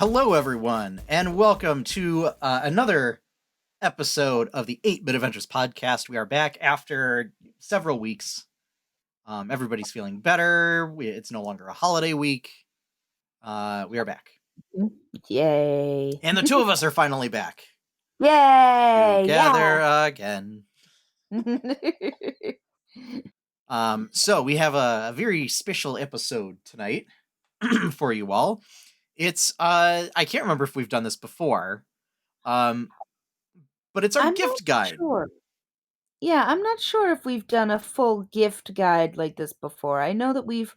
Hello, everyone, and welcome to another episode of the 8-Bit Adventures podcast. We are back after several weeks. Everybody's feeling better. It's no longer a holiday week. We are back. Yay. And the two of us are finally back. Yay! Together again. So we have a very special episode tonight for you all. It's I can't remember if we've done this before. But it's our I'm gift not guide. sure. Yeah, I'm not sure if we've done a full gift guide like this before. I know that we've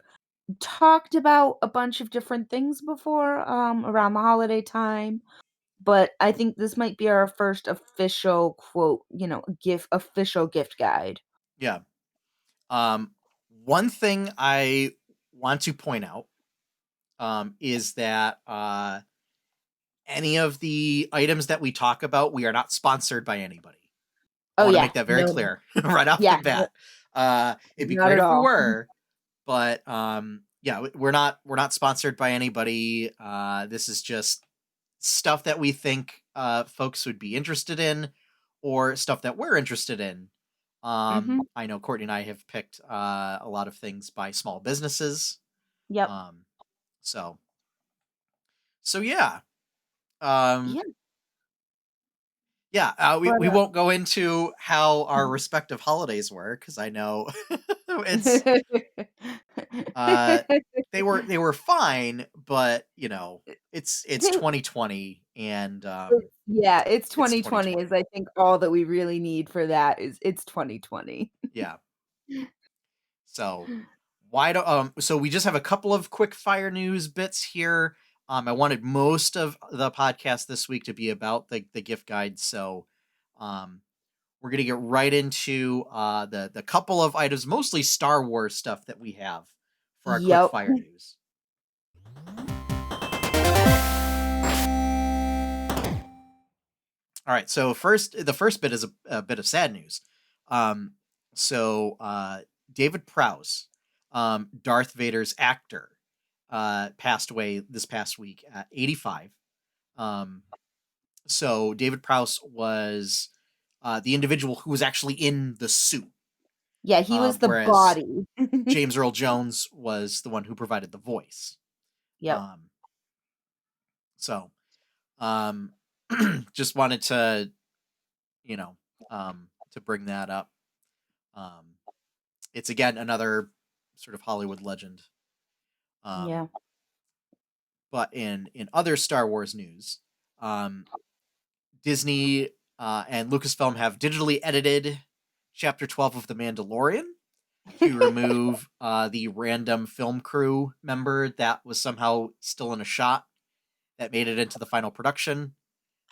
talked about a bunch of different things before around the holiday time, but I think this might be our first official official gift guide. Yeah. One thing I want to point out is that any of the items that we talk about, we are not sponsored by anybody. I Oh want to yeah. make that very No. clear right off Yeah, the bat. It'd be not great at if we all. were, but yeah, we're not sponsored by anybody. This is just stuff that we think folks would be interested in, or stuff that we're interested in. Mhm. I know Courtney and I have picked a lot of things by small businesses. Yep. Um, so yeah. Um, Yeah. yeah, But we won't go into how our respective holidays were because I know it's uh they were fine, but you know it's 2020 and Yeah, it's it's 2020 is 2020. I think all that we really need for that is it's 2020. Yeah. So why do so we just have a couple of quick fire news bits here. I wanted most of the podcast this week to be about the gift guide, so um we're gonna get right into the couple of items, mostly Star Wars stuff that we have for our quick Yep. fire news. All right, so the first bit is a bit of sad news. Um, so David Prowse, Darth Vader's actor, passed away this past week at 85. Um, so David Prowse was the individual who was actually in the suit, Yeah, he was the whereas body. James Earl Jones was the one who provided the voice. Yep. Um, so um, just wanted to, you know, to bring that up. Um, it's again another sort of Hollywood legend. Yeah. But in other Star Wars news, um, Disney and Lucasfilm have digitally edited Chapter 12 of The Mandalorian to remove the random film crew member that was somehow still in a shot that made it into the final production.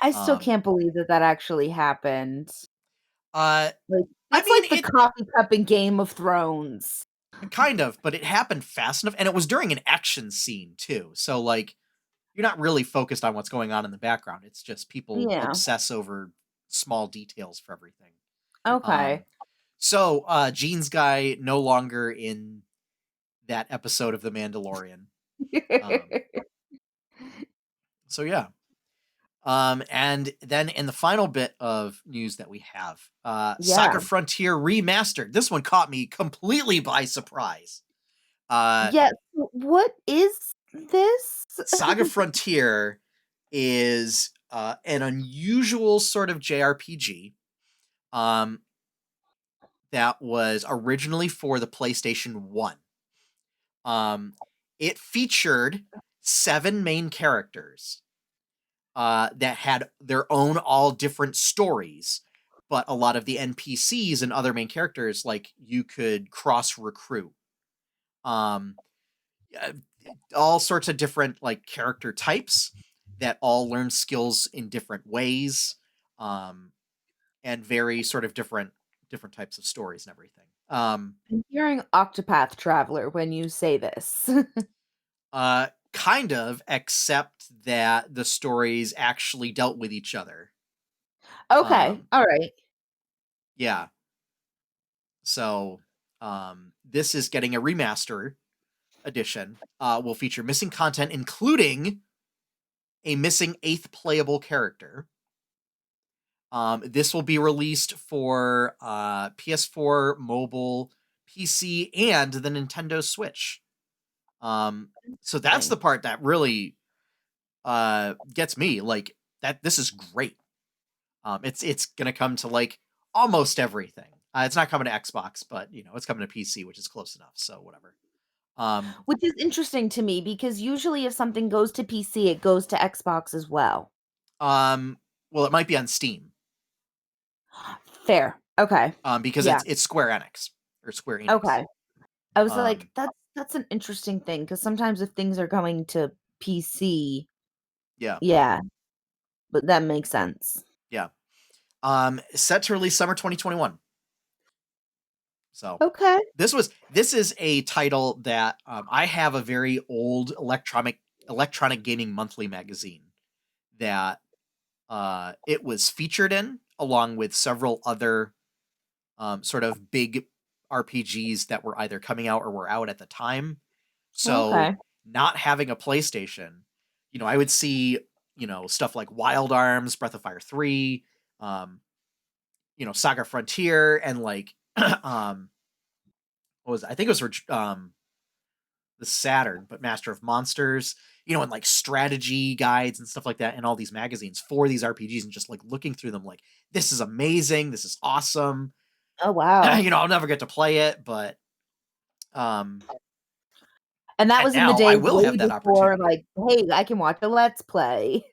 I still Um, can't believe that that actually happened. uh, Like, I that's mean, like the it coffee cup in Game of Thrones. kind of, but it happened fast enough, and it was during an action scene too. So like, you're not really focused on what's going on in the background. It's just people Yeah. obsess over small details for everything. Okay. Um, so Gene's guy no longer in that episode of The Mandalorian. Um, so yeah. And then in the final bit of news that we have, Yeah. SaGa Frontier Remastered. This one caught me completely by surprise. Uh, Yeah, what is this? SaGa Frontier is an unusual sort of JRPG um, that was originally for the PlayStation 1. It featured 7 main characters that had their own all different stories, but a lot of the NPCs and other main characters, like, you could cross recruit. Um, uh, all sorts of different like character types that all learn skills in different ways, um, and very sort of different types of stories and everything. I'm hearing Octopath Traveler when you say this. Kind of, except that the stories actually dealt with each other. Okay, Um, alright. yeah. So, this is getting a remaster edition. Will feature missing content, including a missing 8th playable character. This will be released for PS4, mobile, PC, and the Nintendo Switch. So that's the Thing. part that really gets me. Like that, this is great. It's gonna come to like almost everything. It's not coming to Xbox, but it's coming to PC, which is close enough. So whatever. Um, Which is interesting to me because usually if something goes to PC, it goes to Xbox as well. um, well, it might be on Steam, Fair. Okay. because Yeah. it's Square Enix or Square Enix. Okay. I was like, Um, that's an interesting thing because sometimes if things are going to PC, yeah, yeah, but that makes sense. yeah. Set to release summer 2021. So Okay. this is a title that I have a very old electronic gaming monthly magazine that it was featured in, along with several other sort of big RPGs that were either coming out or were out at the time. So Okay. not having a PlayStation, I would see stuff like Wild Arms, Breath of Fire 3, um, SaGa Frontier, and like what was it? I think it was for the Saturn, but Master of Monsters, and like strategy guides and stuff like that, and all these magazines for these RPGs, and just like looking through them, like this is amazing, this is awesome. Oh, wow. I'll never get to play it, but um, And that and was in the now I days will way have that before, opportunity. like, "Hey, I can watch a Let's Play."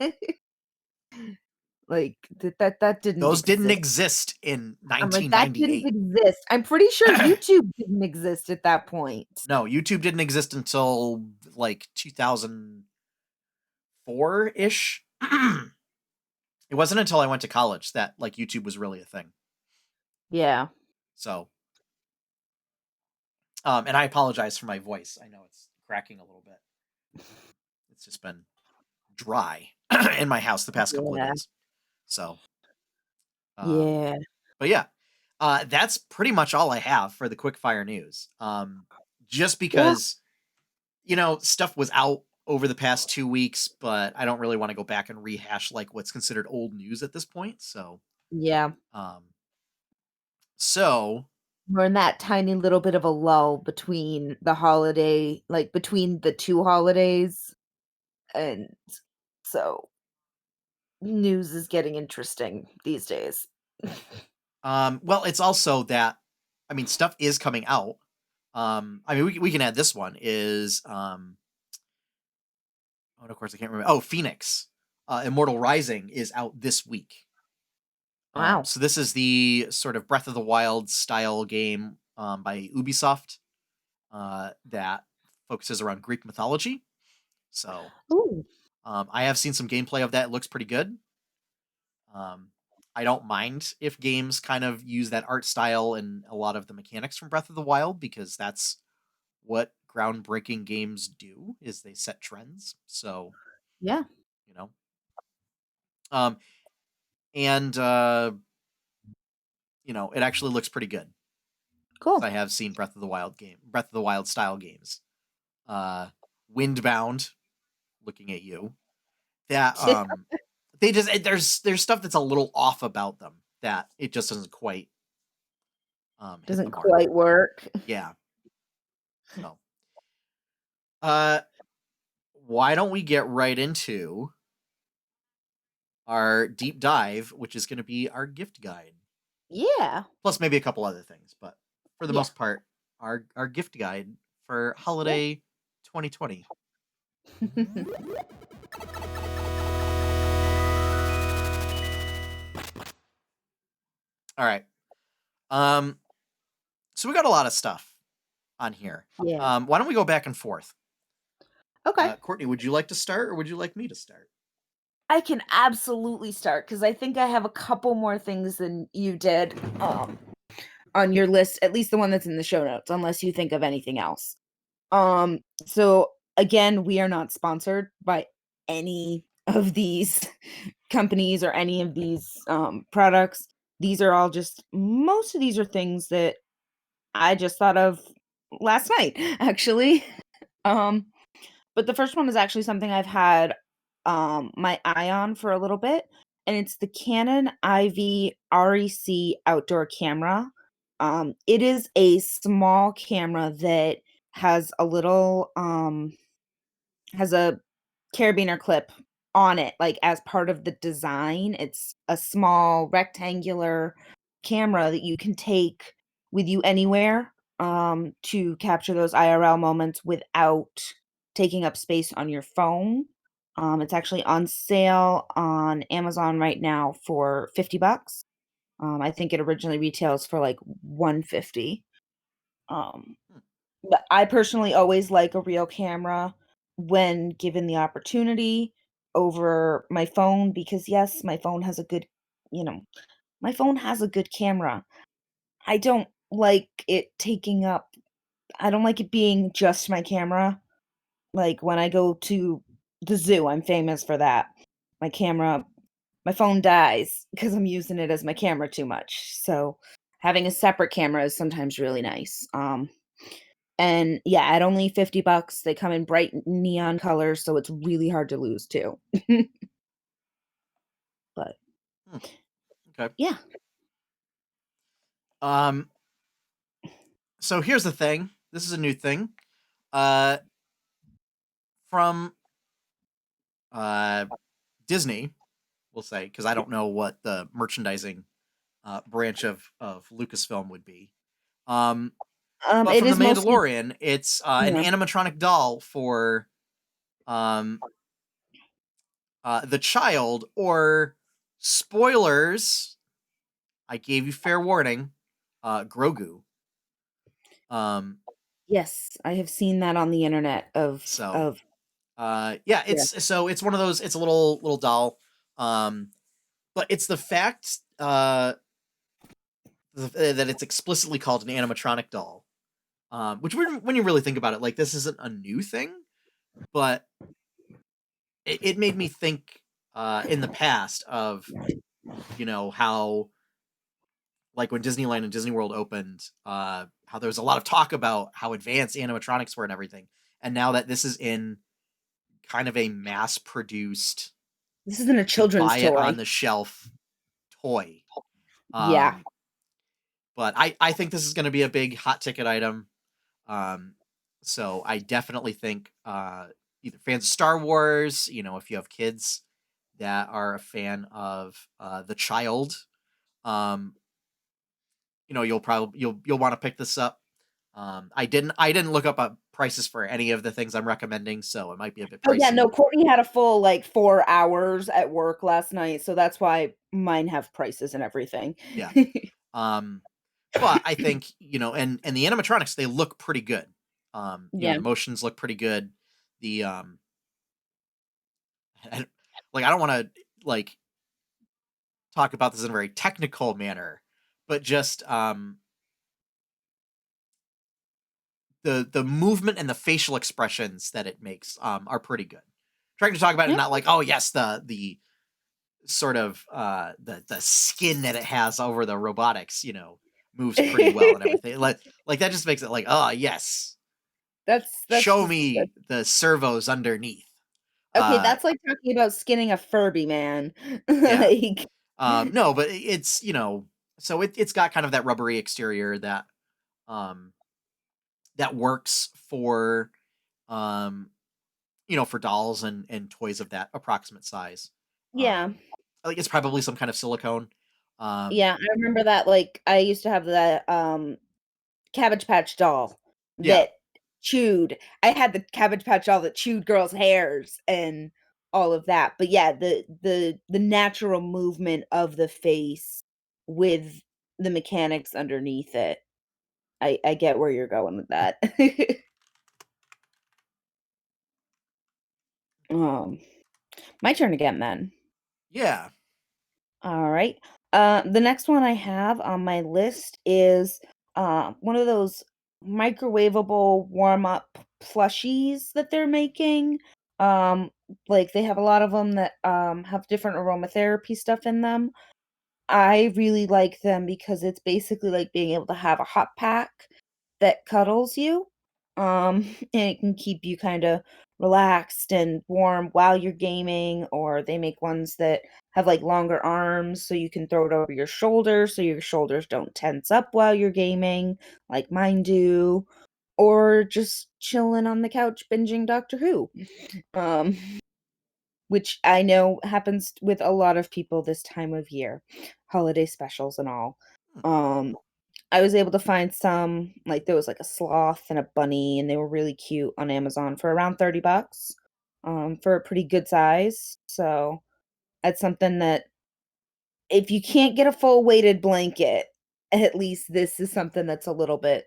Like, that didn't Those didn't exist. exist in I'm like, "That didn't 1998. exist." I'm pretty sure YouTube didn't exist at that point. No, YouTube didn't exist until like 2004 ish. It wasn't until I went to college that like YouTube was really a thing. Yeah. So, and I apologize for my voice. I know it's cracking a little bit. It's just been dry in my house the past couple of Yeah. days. So, um, Yeah. but yeah, that's pretty much all I have for the quickfire news. Just Yeah. because stuff was out over the past 2 weeks, but I don't really want to go back and rehash like what's considered old news at this point. Yeah. Um, so We're in that tiny little bit of a lull between the holiday like, between the 2 holidays, and so news is getting interesting these days. well, it's also that, I mean, stuff is coming out. I mean, we can add this one is, oh, and of course I can't remember. Oh, Phoenix, Immortal Rising is out this week. Wow. So this is the sort of Breath of the Wild style game by Ubisoft that focuses around Greek mythology. So Ooh. I have seen some gameplay of that. It looks pretty good. Um, I don't mind if games kind of use that art style and a lot of the mechanics from Breath of the Wild, because that's what groundbreaking games do, is they set trends. So, Yeah. you know. Um, and it actually looks pretty good. Cool. I have seen Breath of the Wild style games. Windbound, looking at you. That they just there's stuff that's a little off about them that it just doesn't quite hit the Doesn't mark. quite work. Yeah. So, uh, why don't we get right into our deep dive, which is going to be our gift guide, Yeah. plus maybe a couple other things, but for the Yeah. most part, our gift guide for Yeah. holiday 2020. All right. Um, so we got a lot of stuff on here. Yeah. Why don't we go back and forth? Okay. Courtney, would you like to start, or would you like me to start? I can absolutely start because I think I have a couple more things than you did, on your list, at least the one that's in the show notes, unless you think of anything else. So again, we are not sponsored by any of these companies or any of these products. These are all just most of these are things that I just thought of last night, actually. Um, but the first one is actually something I've had my eye on for a little bit, and it's the Canon IV REC outdoor camera. It is a small camera that has a little has a carabiner clip on it, like, as part of the design. It's a small rectangular camera that you can take with you anywhere, to capture those IRL moments without taking up space on your phone. It's actually on sale on Amazon right now for 50 bucks. I think it originally retails for, like, 150. Um Hmm. but I personally always like a real camera when given the opportunity over my phone because, yes, my phone has a good you know, my phone has a good camera. I don't like it taking up I don't like it being just my camera. Like, when I go to the zoo, I'm famous for that. My camera my phone dies because 'cause I'm using it as my camera too much, so having a separate camera is sometimes really nice. And yeah, at only 50 bucks, they come in bright neon colors, so it's really hard to lose too. But Hmm. Okay. yeah. Um, so here's the thing. This is a new thing. Uh, from uh Disney, we'll say, because I don't know what the merchandising branch of Lucasfilm would be. Um, but It from the is mostly Mandalorian, it's an yeah. animatronic doll for um the child, or spoilers. I gave you fair warning. Grogu. Um, Yes, I have seen that on the internet so of yeah, yeah. it's one of those. It's a little doll. Um, but it's the fact that it's explicitly called an animatronic doll. Which when you really think about it, like this isn't a new thing, but it made me think in the past of how like when Disneyland and Disney World opened, how there was a lot of talk about how advanced animatronics were and everything, and now that this is in kind of a mass produced, This isn't a you children's buy it toy. on the shelf toy. Yeah. Um, but I think this is going to be a big hot ticket item. Um, so I definitely think either fans of Star Wars, if you have kids that are a fan of the child, um, you'll want to pick this up. I didn't look up prices for any of the things I'm recommending, so it might be a bit Oh, yeah, no, pricey. Courtney had a full, like, 4 hours at work last night, so that's why mine have prices and everything. Yeah. Um, but I think, and the animatronics, they look pretty good. Yeah. The motions look pretty good. The like I don't want to like talk about this in a very technical manner, but just the movement and the facial expressions that it makes are pretty good. Trying to talk about it not like, oh yes, the sort of the skin that it has over the robotics, moves pretty well and everything. Like that just makes it like, oh yes, That's show just that me the servos underneath. okay, Uh that's like talking about skinning a Furby, man. yeah. Like No, but it's so it's got kind of that rubbery exterior um that works for um for dolls and toys of that approximate size. yeah. I think it's probably some kind of silicone. Um, Yeah, I remember that, like, I used to have that, Cabbage Patch doll yeah, that chewed I had the Cabbage Patch doll that chewed girls' hairs and all of that, but yeah, the natural movement of the face with the mechanics underneath it. I get where you're going with that. Um, my turn again then. yeah, Alright. The next one I have on my list is, one of those microwavable warm-up plushies that they're making. Um, like, they have a lot of them that, have different aromatherapy stuff in them. I really like them because it's basically like being able to have a hot pack that cuddles you, and it can keep you kinda relaxed and warm while you're gaming, or they make ones that have like longer arms so you can throw it over your shoulders so your shoulders don't tense up while you're gaming, like mine do, or just chilling on the couch binging Doctor Who. Um, which I know happens with a lot of people this time of year, holiday specials and all. Hmm. Um, I was able to find some, like there was like a sloth and a bunny, and they were really cute on Amazon for around 30 bucks, for a pretty good size. So that's something that if you can't get a full weighted blanket, at least this is something that's a little bit,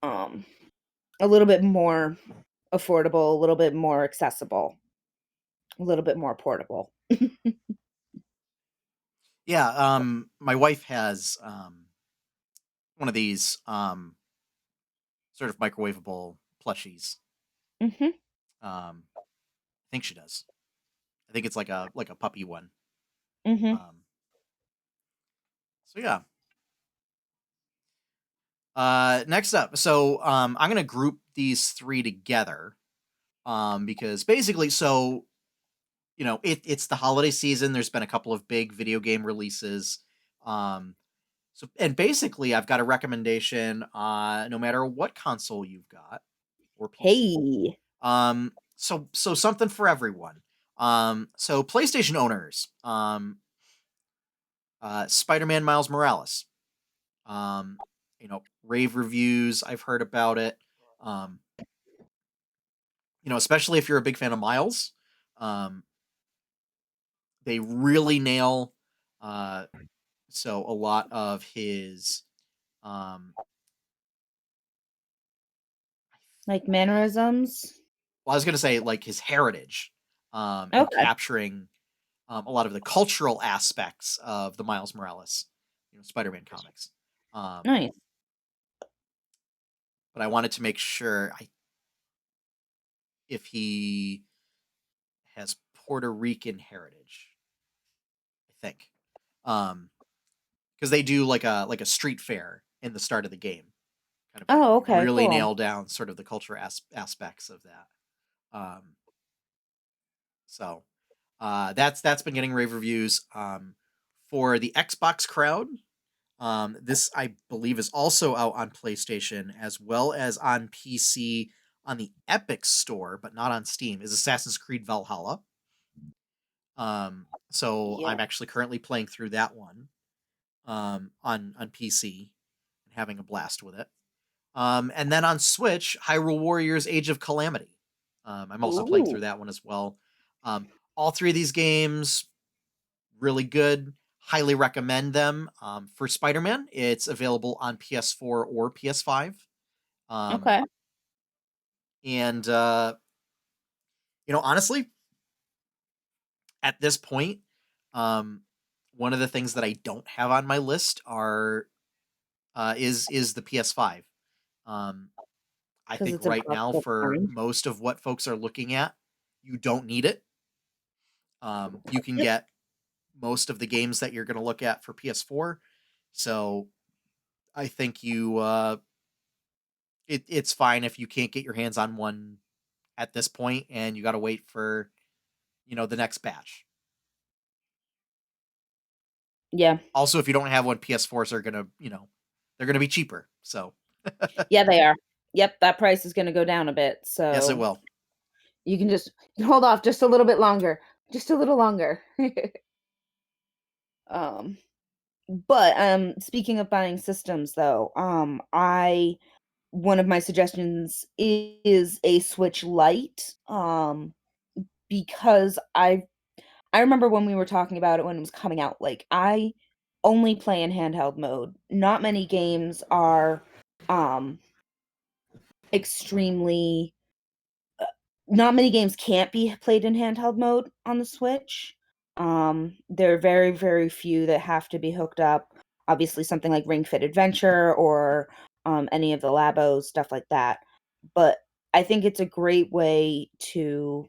um, a little bit more affordable, a little bit more accessible, a little bit more portable. Yeah, my wife has one of these sort of microwavable plushies. Mhm, I think she does. I think it's like a puppy one. mhm, Um, so yeah. Next up, so I'm gonna group these three together. Because basically, so it's the holiday season. There's been a couple of big video game releases. Um, so and basically, I've got a recommendation. No matter what console you've got or PC. hey. So something for everyone. So PlayStation owners. Spider-Man Miles Morales. Um, rave reviews. I've heard about it. Um, especially if you're a big fan of Miles. Um, they really nail uh so a lot of his um Like mannerisms? well, I was gonna say like his heritage, and Okay, capturing a lot of the cultural aspects of the Miles Morales, Spider-Man comics. Um, nice. but I wanted to make sure if he has Puerto Rican heritage, I think. Because they do like a street fair in the start of the game, kind of thing, where Oh, they okay, really cool. nail down sort of the cultural aspects of that. Um, so that's been getting rave reviews. For the Xbox crowd, this I believe is also out on PlayStation as well as on PC on the Epic Store, but not on Steam. Is Assassin's Creed Valhalla. So Yeah. I'm actually currently playing through that one on PC and having a blast with it. And then on Switch, Hyrule Warriors: Age of Calamity. I'm also playing Ooh, through that one as well. Um, all three of these games really good. Highly recommend them. For Spider-Man, it's available on PS4 or PS5. Um, okay. and honestly, at this point, um, one of the things that I don't have on my list are is the PS5. Um, I Because think it's right now impossible to for find. most of what folks are looking at, you don't need it. You can Yep. get most of the games that you're going to look at for PS4. So I think it's fine if you can't get your hands on one at this point and you got to wait for the next batch. Yeah. Also, if you don't have one, PS4s are gonna they're gonna be cheaper. So Yeah, they are. Yep, that price is gonna go down a bit, yes, it so will. you can hold off just a little bit longer. Just a little longer. Um, but, speaking of buying systems though, I one of my suggestions is a Switch Lite, because I remember when we were talking about it when it was coming out, like, I only play in handheld mode. Not many games are, um, extremely not many games can't be played in handheld mode on the Switch. There are very, very few that have to be hooked up. Obviously, something like Ring Fit Adventure or, any of the Labos, stuff like that. But I think it's a great way to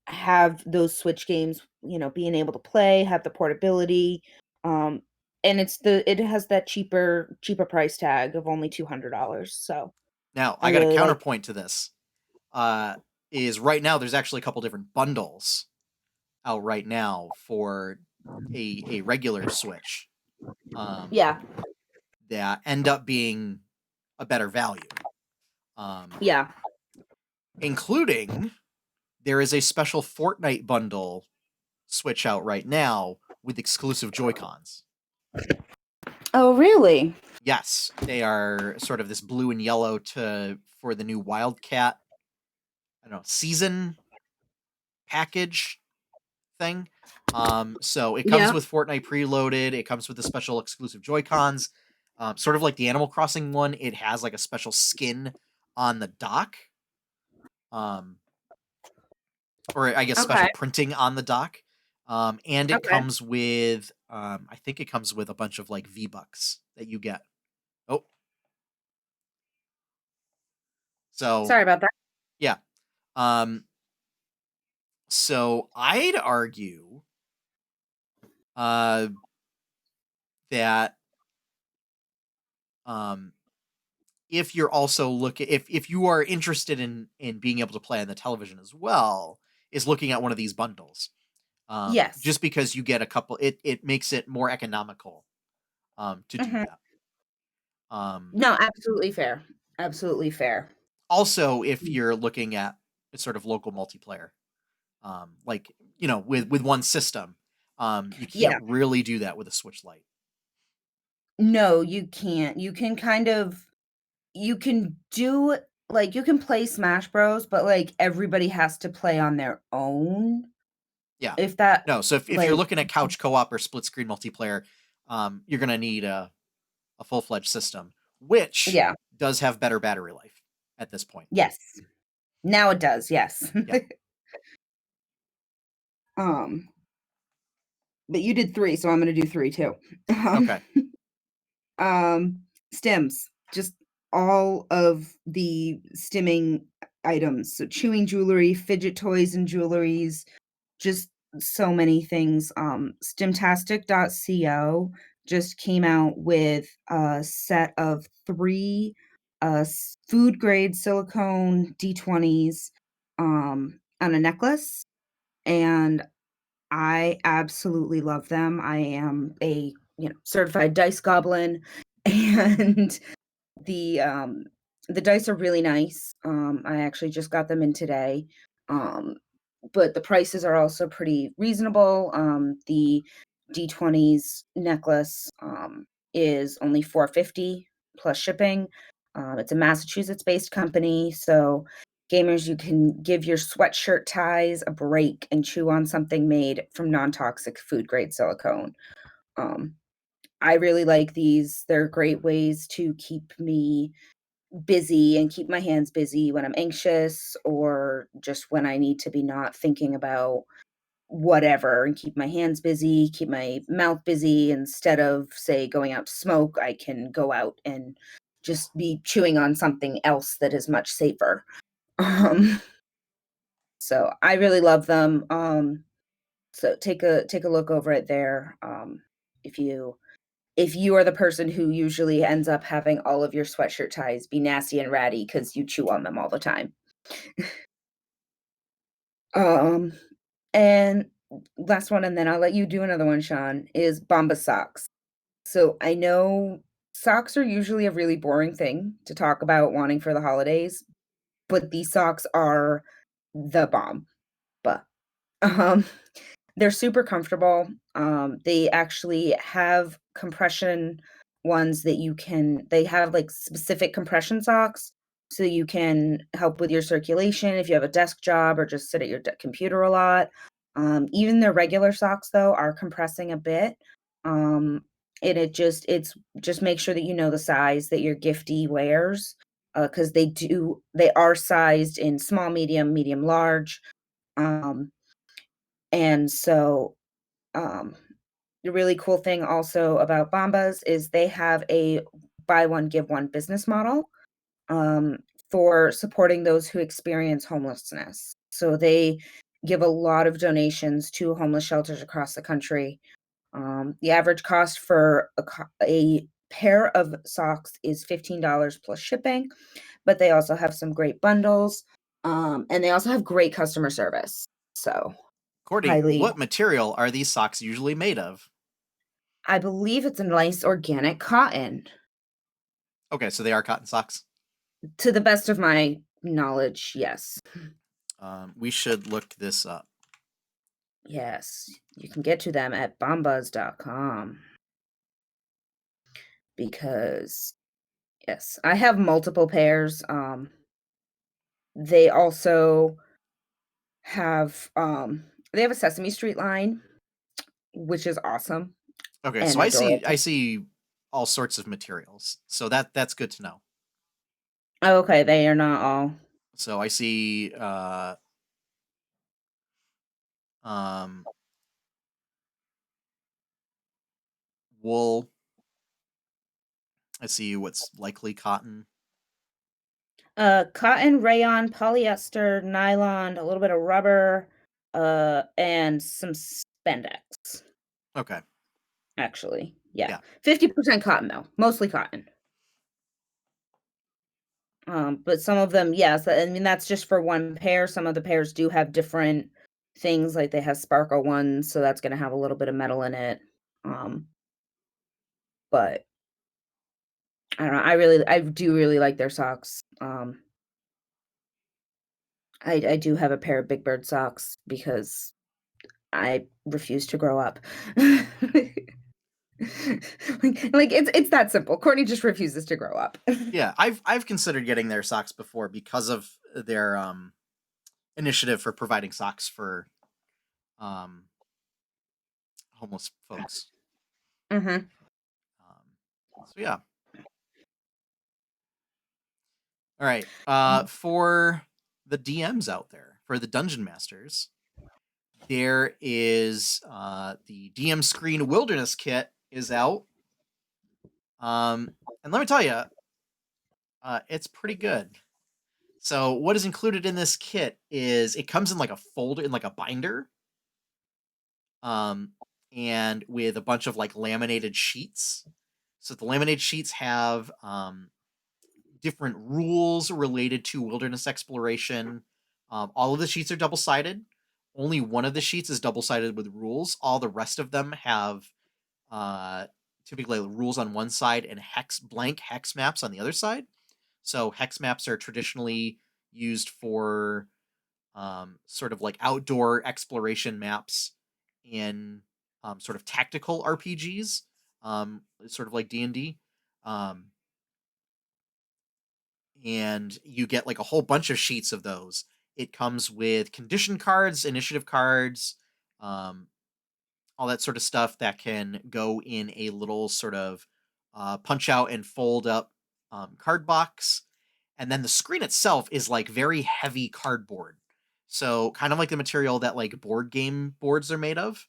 have those Switch games, being able to play, have the portability, um, and it has that cheaper price tag of only $200, so Now I I got a really like. counterpoint to this. Uh, is right now there's actually a couple different bundles out right now for a regular Switch, um, Yeah. that end up being a better value. Um, Yeah. including there is a special Fortnite bundle Switch out right now with exclusive Joy-Cons. Oh, really? Yes, they are sort of this blue and yellow for the new Wildcat, I don't know, season package thing. So it comes Yeah. with Fortnite preloaded. It comes with the special exclusive Joy Cons, sort of like the Animal Crossing one. It has like a special skin on the dock, um, or I guess Okay. special printing on the dock. And it Okay. comes with, I think it comes with a bunch of like V Bucks that you get. Oh, so Sorry about that. yeah. Um, so I'd argue, uh, that um, if you're also looking, if you are interested in being able to play on the television as well, is looking at one of these bundles. Yes. Just because you get a couple, it makes it more economical to do Mhm. that. Um, No, absolutely fair. Absolutely fair. also, if Mm. you're looking at sort of local multiplayer, like with one system, you can't Yeah. really do that with a Switch Lite. No, you can't. You can kind of you can do like, you can play Smash Bros, but, like, everybody has to play on their own, Yeah. if that No, so if you're like looking at couch co-op or split screen multiplayer, you're gonna need a full fledged system, which yeah. does have better battery life at this point. Yes. Now it does, yes. Yeah. Um, but you did 3, so I'm gonna do 3 too. Um Okay. Stims, just all of the stimming items. So chewing jewelry, fidget toys and jewelries, just so many things. Stimtastic.co just came out with a set of 3 food grade silicone D20s on a necklace, and I absolutely love them. I am a, certified dice goblin, and the, um the dice are really nice. I actually just got them in today. Um, but the prices are also pretty reasonable. The D20s necklace, is only 450 plus shipping. It's a Massachusetts-based company, so gamers, you can give your sweatshirt ties a break and chew on something made from non-toxic food-grade silicone. Um, I really like these. They're great ways to keep me busy and keep my hands busy when I'm anxious or just when I need to be not thinking about whatever, and keep my hands busy, keep my mouth busy. Instead of, say, going out to smoke, I can go out and just be chewing on something else that is much safer. Um, so I really love them. So take a look over it there. If you are the person who usually ends up having all of your sweatshirt ties be nasty and ratty because you chew on them all the time. Um, and last one, and then I'll let you do another one, Sean, is Bomba socks. So I know socks are usually a really boring thing to talk about wanting for the holidays, but these socks are the bomb. But um they're super comfortable. They actually have compression ones that they have, like, specific compression socks, so you can help with your circulation if you have a desk job or just sit at your computer a lot. Even their regular socks, though, are compressing a bit. Um, and it's just make sure that you know the size that your giftee wears, because they are sized in small, medium, medium, large. Um, and so um, the really cool thing also about Bombas is they have a buy one, give one business model, um, for supporting those who experience homelessness. So they give a lot of donations to homeless shelters across the country. The average cost for a pair of socks is $15 plus shipping, but they also have some great bundles. And they also have great customer service. So Courtney, highly, what material are these socks usually made of? I believe it's a nice organic cotton, Okay, so they are cotton socks. to the best of my knowledge. Yes. We should look this up. Yes. You can get to them at bombas.com because yes, I have multiple pairs. They also have they have a Sesame Street line, which is awesome Okay, so and I adorable. see all sorts of materials. So that's good to know. Oh, okay, they are not all. So I see um wool. I see what's likely cotton. Cotton, rayon, polyester, nylon, a little bit of rubber, and some spandex, Okay. actually. Yeah. Yeah. 50% cotton though, mostly cotton. But some of them, yes, I mean that's just for one pair. Some of the pairs do have different things, like they have sparkle ones, so that's gonna have a little bit of metal in it. Um, but I don't know. I do really like their socks. I do have a pair of Big Bird socks because I refuse to grow up. Like it's that simple. Courtney just refuses to grow up. Yeah, I've considered getting their socks before because of their initiative for providing socks for um homeless folks. Mhm. So yeah. All right. For the DMs out there, for the dungeon masters, there is the DM screen wilderness kit is out. And let me tell you, it's pretty good. So what is included in this kit is it comes in like a folder in like a binder, um, and with a bunch of like laminated sheets. So the laminated sheets have different rules related to wilderness exploration. All of the sheets are double sided. Only one of the sheets is double sided with rules. All the rest of them have uh, typically rules on one side and blank hex maps on the other side. So hex maps are traditionally used for sort of like outdoor exploration maps in sort of tactical RPGs, sort of like D&D. Um, and you get like a whole bunch of sheets of those. It comes with condition cards, initiative cards, um, all that sort of stuff that can go in a little sort of punch out and fold up card box. And then the screen itself is like very heavy cardboard. So kind of like the material that like board game boards are made of.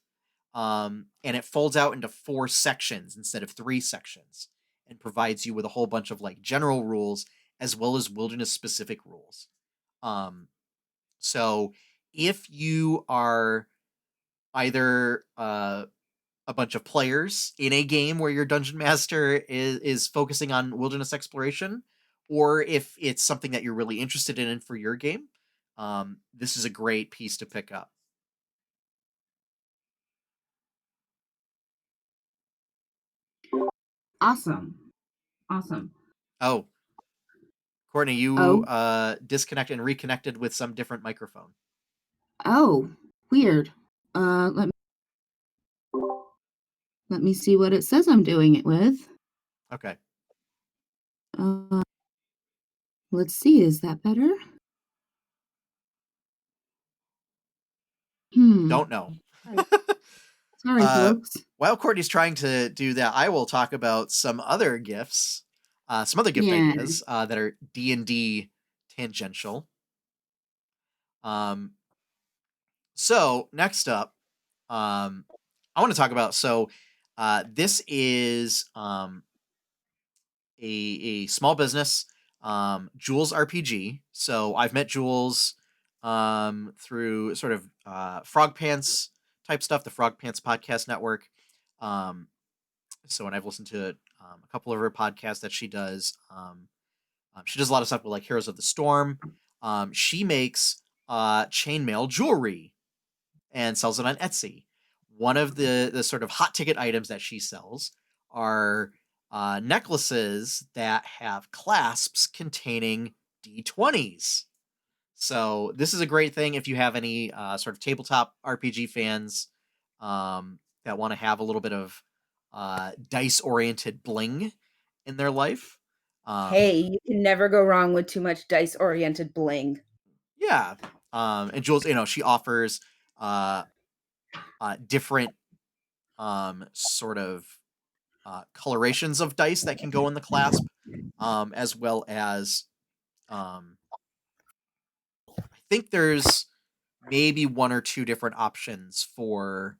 And it folds out into 4 sections instead of 3 sections and provides you with a whole bunch of like general rules as well as wilderness specific rules. Um, so if you are either a bunch of players in a game where your dungeon master is focusing on wilderness exploration, or if it's something that you're really interested in for your game, this is a great piece to pick up. Awesome. Awesome. Oh, Courtney, you Oh. disconnected and reconnected with some different microphone. Oh, weird. Let me see what it says I'm doing it with. Okay, Uh, let's see. Is that better? Hmm. don't know. Sorry. Sorry, uh, folks. while Courtney's trying to do that, I will talk about some other gift Yeah. ideas that are D&D tangential. Um, so next up, I want to talk about this is a small business, Jules RPG. So I've met Jules through sort of Frog Pants type stuff, the Frog Pants Podcast Network. Um, and I've listened to a couple of her podcasts that she does. She does a lot of stuff with like Heroes of the Storm. She makes chainmail jewelry and sells it on Etsy. One of the sort of hot ticket items that she sells are necklaces that have clasps containing D20s. So this is a great thing if you have any sort of tabletop RPG fans that want to have a little bit of dice oriented bling in their life. Um, Hey, you can never go wrong with too much dice-oriented bling. yeah. And Jules, she offers uh, different sort of colorations of dice that can go in the clasp, as well as I think there's maybe one or two different options for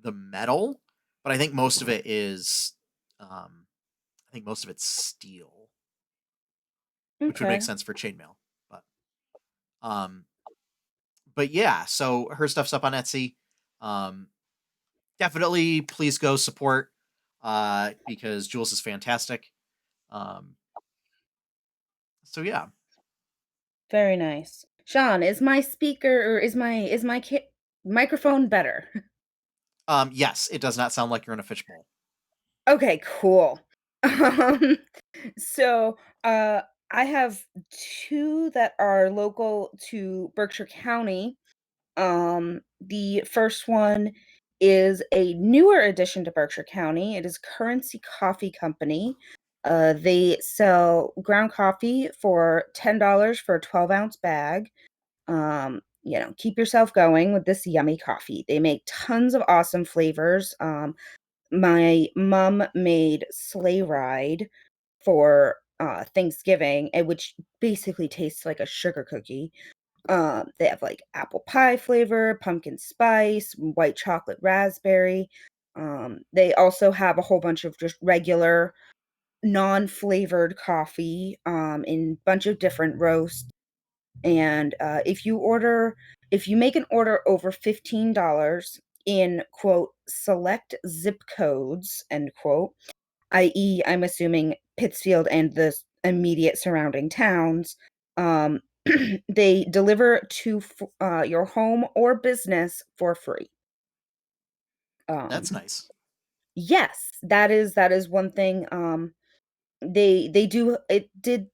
the metal, but I think most of it's steel, which would make Okay. sense for chainmail. But um, but yeah, so her stuff's up on Etsy. Um, Definitely, please go support because Jules is fantastic. Um, so yeah, Very nice. Sean, is my speaker or is my microphone better? yes, it does not sound like you're in a fishbowl. Okay, cool. Um, so, uh, I have 2 that are local to Berkshire County. The first one is a newer addition to Berkshire County. It is Currency Coffee Company. They sell ground coffee for $10 for a 12-ounce bag. Keep yourself going with this yummy coffee. They make tons of awesome flavors. My mom made Sleigh Ride for Thanksgiving, and which basically tastes like a sugar cookie. They have like apple pie flavor, pumpkin spice, white chocolate raspberry. They also have a whole bunch of just regular non-flavored coffee in a bunch of different roasts. And if you make an order over $15 in quote select zip codes end quote, i.e., I'm assuming Pittsfield and the immediate surrounding towns, um, they deliver to your home or business for free. That's Um, nice. yes, that is one thing. They do it did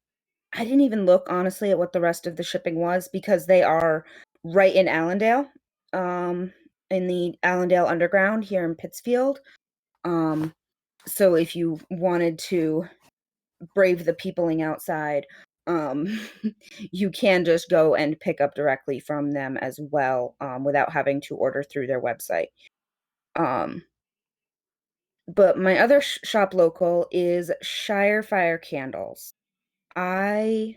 I didn't even look honestly at what the rest of the shipping was because they are right in Allendale, um, in the Allendale Underground here in Pittsfield. Um, so if you wanted to brave the peopling outside, um, you can just go and pick up directly from them as well, without having to order through their website. Um, but my other shop local is Shire Fire Candles. I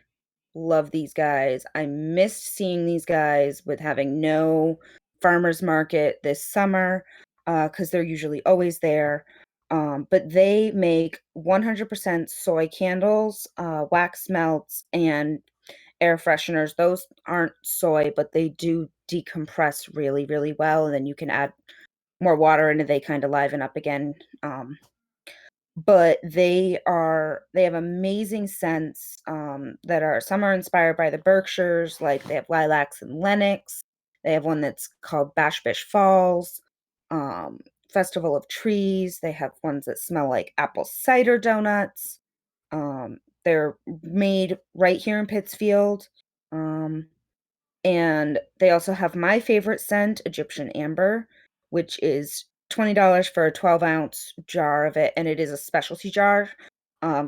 love these guys. I missed seeing these guys with having no farmers market this summer, because they're usually always there. But they make 100% soy candles, wax melts, and air fresheners. Those aren't soy, but they do decompress really, really well. And then you can add more water and they kind of liven up again. But they have amazing scents, that are some are inspired by the Berkshires, like, they have lilacs and Lenox. They have one that's called Bash Bish Falls, um, Festival of Trees. They have ones that smell like apple cider donuts. They're made right here in Pittsfield, um and they also have my favorite scent, Egyptian amber, which is $20 for a 12-ounce jar of it, and it is a specialty jar,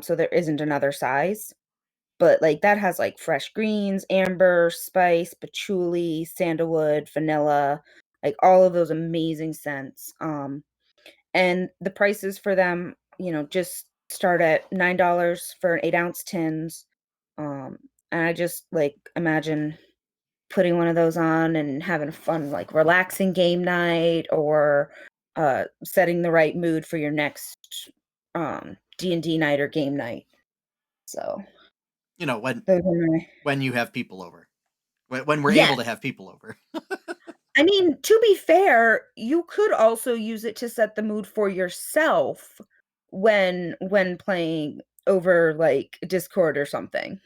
so there isn't another size. But, like, that has, like, fresh greens, amber, spice, patchouli, sandalwood, vanilla, like, all of those amazing scents, and the prices for them, just start at $9 for an 8-ounce tins, um, and I just, like, imagine putting one of those on and having a fun, like, relaxing game night or, setting the right mood for your next, D&D night or game night. So, You know, those are my when you have people over, when we're able to Yes. have people over. I mean, to be fair, you could also use it to set the mood for yourself when playing over, like, Discord or something.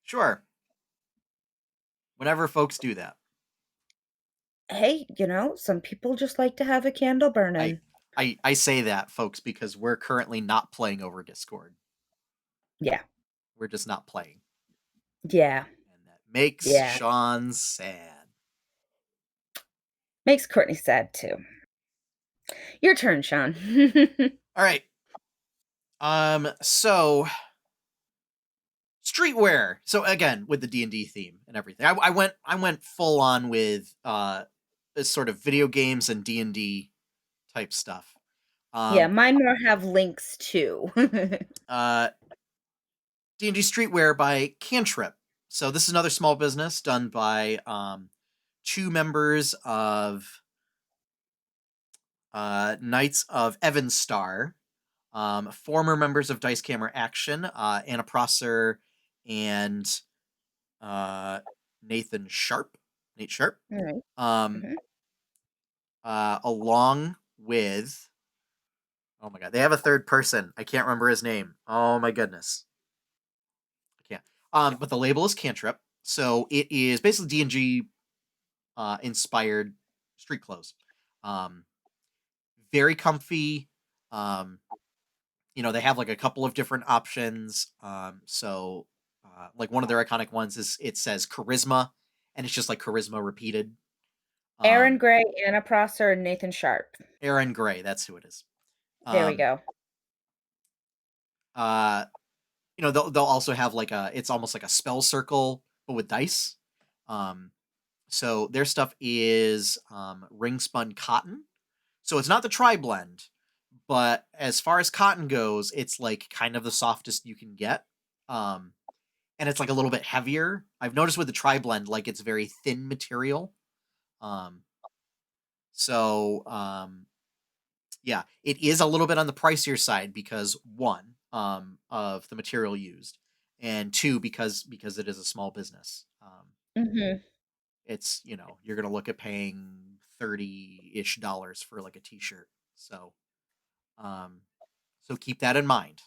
Sure. whenever folks do that. Hey, some people just like to have a candle I burning. I say that, folks, because we're currently not playing over Discord. Yeah. We're just not playing, Yeah. and that makes Yeah. Sean sad. Makes Courtney sad too. Your turn, Sean. All right. So streetwear. So again, with the D&D theme and everything, I went full on with this sort of video games and D&D type stuff. Yeah, Um, mine more have links too. uh, D&D Streetwear by Cantrip. So this is another small business done by two members of Knights of Evanstar, former members of Dice Camera Action, Anna Prosser and uh, Nathan Sharp, Nate Sharp, All right. um, Mhm. along with, oh my god, they have a third person. I can't remember his name. Oh my goodness, I can't. But the label is Cantrip, so it is basically D&G inspired street clothes. Um, Very comfy. Um, they have like a couple of different options. Like one of their iconic ones is it says charisma, and it's just like charisma repeated. Aaron Um, Gray, Anna Prosser, and Nathan Sharp. Aaron Gray, that's who it is. There we Um, go. uh, they'll also have like it's almost like a spell circle but with dice. Um, so their stuff is ring spun cotton. So it's not the tri blend, but as far as cotton goes, it's like kind of the softest you can get. Um, and it's like a little bit heavier. I've noticed with the tri blend, like it's very thin material. Um, so yeah, it is a little bit on the pricier side because one, of the material used, and two, because it is a small business. Mhm. It's you're gonna look at paying $30-ish for like a t-shirt. Um, so keep that in mind.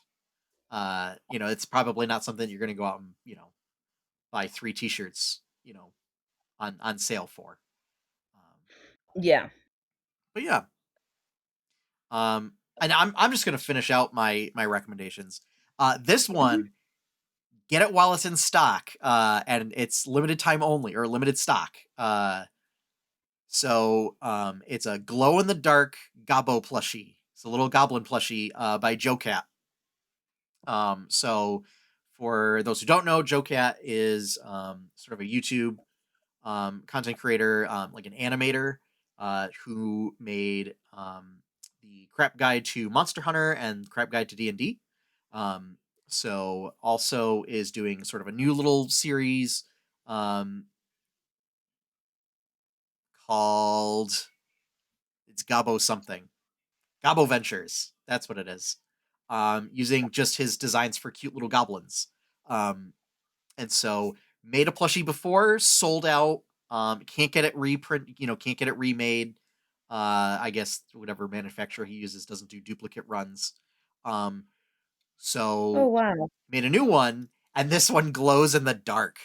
It's probably not something you're gonna go out and buy three t-shirts on sale for. Um, Yeah. but yeah, and I'm just gonna finish out my recommendations. This Mhm. one, get it while it's in stock, and it's limited time only or limited stock. It's a glow in the dark Gobbo plushie. It's a little goblin plushie by Joe Cat. So for those who don't know, Joe Cat is sort of a YouTube content creator, like an animator, who made the Crap Guide to Monster Hunter and Crap Guide to D&D. So also is doing sort of a new little series um, called it's Gabo something. Gabo Ventures. That's what it is. Using just his designs for cute little goblins. And so made a plushie before, sold out. Can't get it reprint. Can't get it remade. I guess whatever manufacturer he uses doesn't do duplicate runs. Um, Oh, so wow. made a new one, and this one glows in the dark.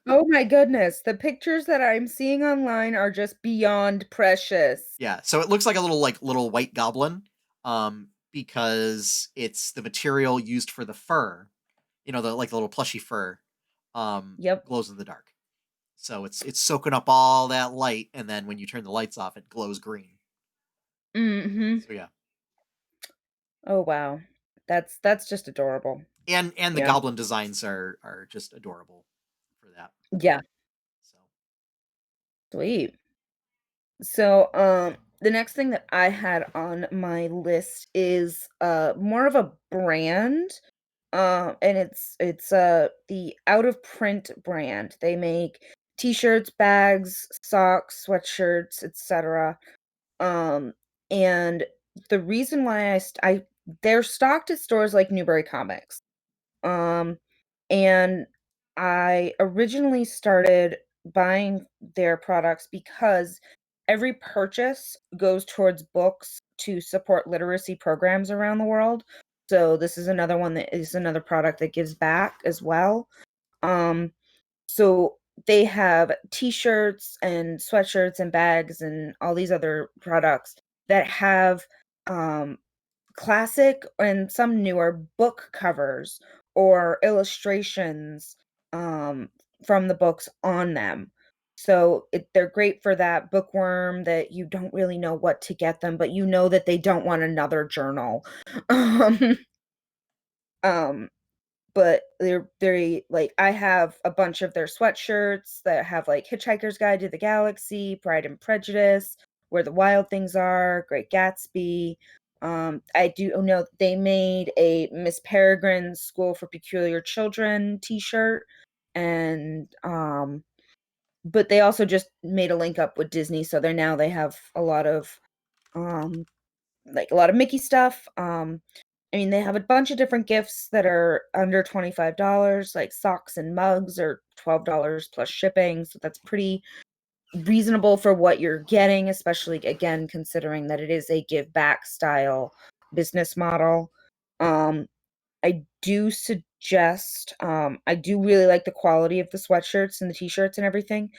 Oh my goodness. The pictures that I'm seeing online are just beyond precious. Yeah, so it looks like a little white goblin, because it's the material used for the fur. The little plushy fur, Yep. glows in the dark. So it's soaking up all that light, and then when you turn the lights off, it glows green. Mhm. So yeah, Oh, wow. That's just adorable. and the Yeah. goblin designs are just adorable for that. Yeah. So Sweet. So, the next thing that I had on my list is more of a brand. And it's the Out of Print brand. They make t-shirts, bags, socks, sweatshirts, etc. Um, and the reason why they're stocked at stores like Newbury Comics. Um, and I originally started buying their products because every purchase goes towards books to support literacy programs around the world. So this is another one that is another product that gives back as well. Um, so they have t-shirts and sweatshirts and bags and all these other products that have um classic and some newer book covers or illustrations um, from the books on them. So they're great for that bookworm that you don't really know what to get them, but you know that they don't want another journal. um, um, but they're like I have a bunch of their sweatshirts that have like Hitchhiker's Guide to the Galaxy, Pride and Prejudice, Where the Wild Things Are, Great Gatsby. I do know they made a Miss Peregrine's School for Peculiar Children t-shirt, and but they also just made a link up with Disney, so they have a lot of um like a lot of Mickey stuff. I mean, they have a bunch of different gifts that are under $25, like socks and mugs are $12 plus shipping. So that's pretty reasonable for what you're getting, especially again, considering that it is a give back style business model. Um, I do suggest, I do really like the quality of the sweatshirts and the t-shirts and everything,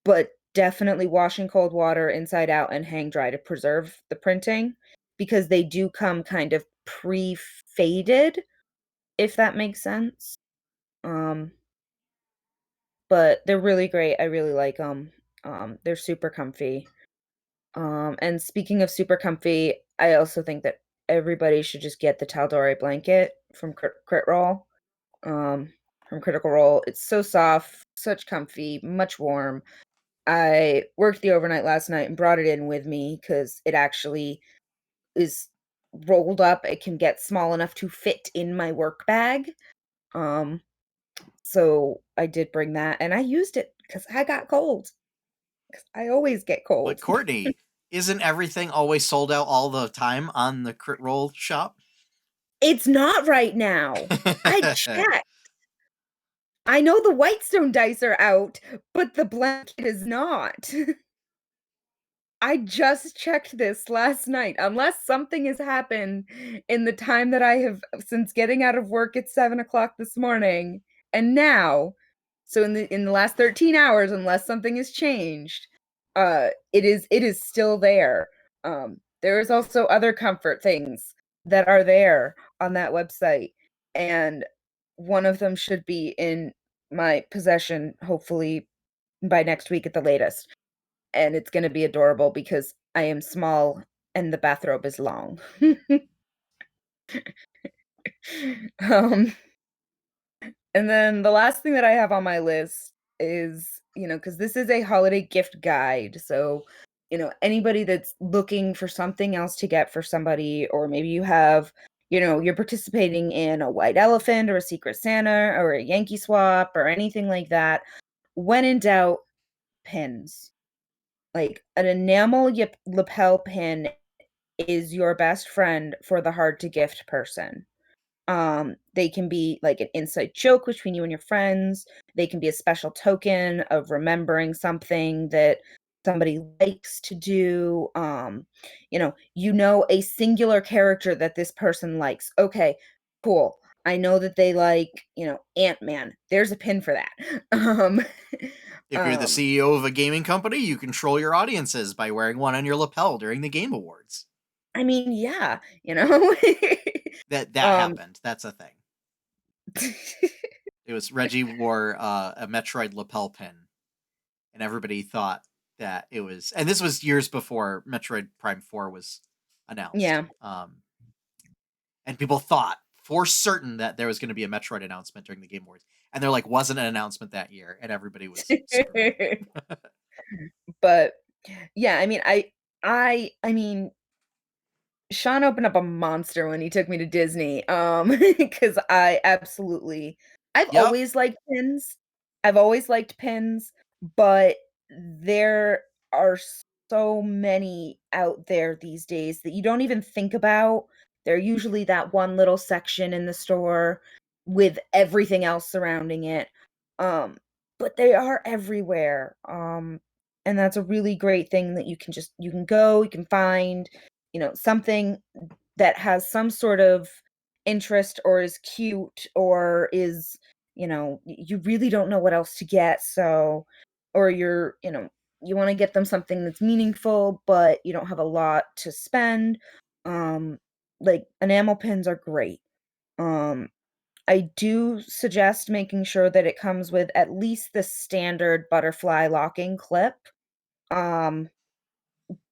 but definitely wash in cold water inside out and hang dry to preserve the printing because they do come kind of pre-faded, if that makes sense. Um, but they're really great. I really like them. They're super comfy. And speaking of super comfy, I also think that everybody should just get the Taldori blanket from Crit Roll. Um, from Critical Role. It's so soft, such comfy, much warm. I worked the overnight last night and brought it in with me because it actually is rolled up. It can get small enough to fit in my work bag. Um, so I did bring that and I used it because I got cold. 'Cause I always get But cold. Courtney, isn't everything always sold out all the time on the Crit Roll shop? It's not right now. I checked. I know the Whitestone dice are out, but the blanket is not. I just checked this last night. Unless something has happened in the time that I have since getting out of work at 7 o'clock this morning and now, so in the last 13 hours, unless something has changed, it is still there. There is also other comfort things that are there on that website, and one of them should be in my possession, hopefully by next week at the latest, and it's gonna be adorable because I am small and the bathrobe is long. Um, and then the last thing that I have on my list is, because this is a holiday gift guide, so, anybody that's looking for something else to get for somebody, or maybe you're participating in a white elephant or a Secret Santa or a Yankee swap or anything like that, when in doubt, pins. Like, an enamel lapel pin is your best friend for the hard to gift person. They can be like an inside joke between you and your friends. They can be a special token of remembering something that somebody likes to do. A singular character that this person likes. Okay, cool. I know that they like, Ant-Man. There's a pin for that. Um, If you're the um, CEO of a gaming company, you control your audiences by wearing one on your lapel during the Game Awards. I mean, yeah. That Um happened. That's a thing. It was Reggie wore a Metroid lapel pin, and everybody thought that it was. And this was years before Metroid Prime 4 was announced. yeah. And people thought for certain that there was going to be a Metroid announcement during the Game Awards, and there wasn't an announcement that year, and everybody was super mad. But yeah, I mean, I mean, Sean opened up a monster when he took me to Disney, because I've Yep. always liked pins. I've always liked pins, but there are so many out there these days that you don't even think about. They're usually that one little section in the store with everything else surrounding it. Um, but they are everywhere. And that's a really great thing that you can go, you can find, something that has some sort of interest or is cute or is, you really don't know what else to get, so or you wanna get them something that's meaningful, but you don't have a lot to spend, um, like, enamel pins are great. Um, I do suggest making sure that it comes with at least the standard butterfly locking clip, um,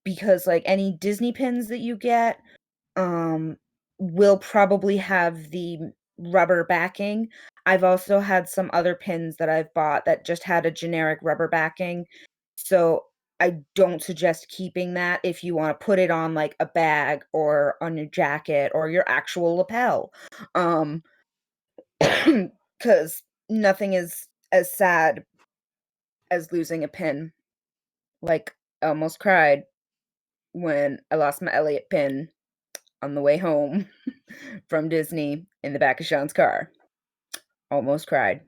because, like, any Disney pins that you get, um, will probably have the rubber backing. I've also had some other pins that I've bought that just had a generic rubber backing, so I don't suggest keeping that if you wanna put it on, like, a bag or on your jacket or your actual lapel, um, 'cause nothing is as sad as losing a pin. Like, I almost cried when I lost my Elliott pin on the way home from Disney in the back of Sean's car. Almost cried.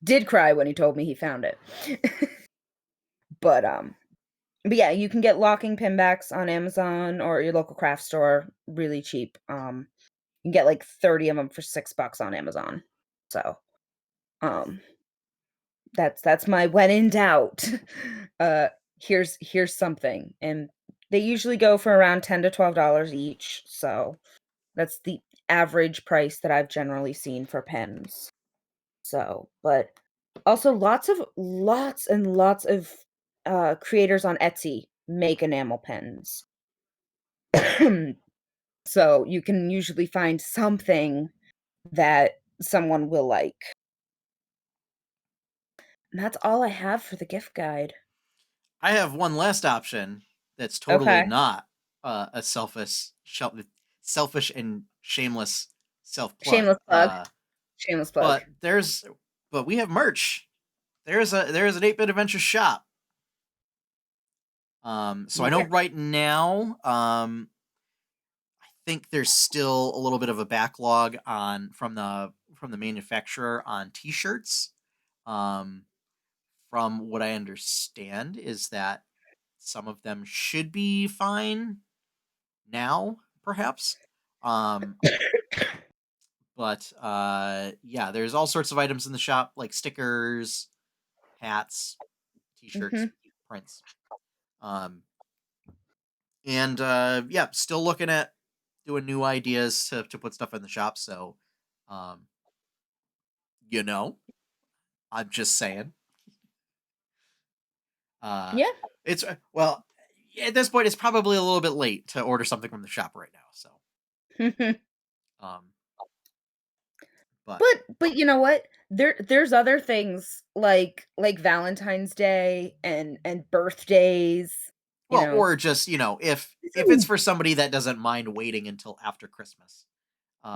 Did cry when he told me he found it. But, but yeah, you can get locking pin backs on Amazon or your local craft store really cheap. You can get like 30 of them for $6 on Amazon. So, um, that's my when in doubt. Uh, here's something, and they usually go for around $10 to $12 each. So that's the average price that I've generally seen for pens. So, but also lots and lots of, creators on Etsy make enamel pens. So, you can usually find something that someone will like. And that's all I have for the gift guide. I have one last option that's totally Okay. not a selfish and shameless self plug. Shameless plug. Shameless plug. But we have merch. There's an 8-bit adventure shop. So I know Where right now, I think there's still a little bit of a backlog on from the manufacturer on t-shirts. Um, from what I understand is that some of them should be fine now, perhaps. Um, but yeah, there's all sorts of items in the shop like stickers, hats, t-shirts, Mhm. prints. Um, and yeah, still looking at doing new ideas to put stuff in the shop. So, um, you know, I'm just saying. Uh, Yeah. it's well, at this point, it's probably a little bit late to order something from the shop right now. So, um, but But you know what? There's other things like Valentine's Day and birthdays, you well, know. or just if it's Ooh. for somebody that doesn't mind waiting until after Christmas,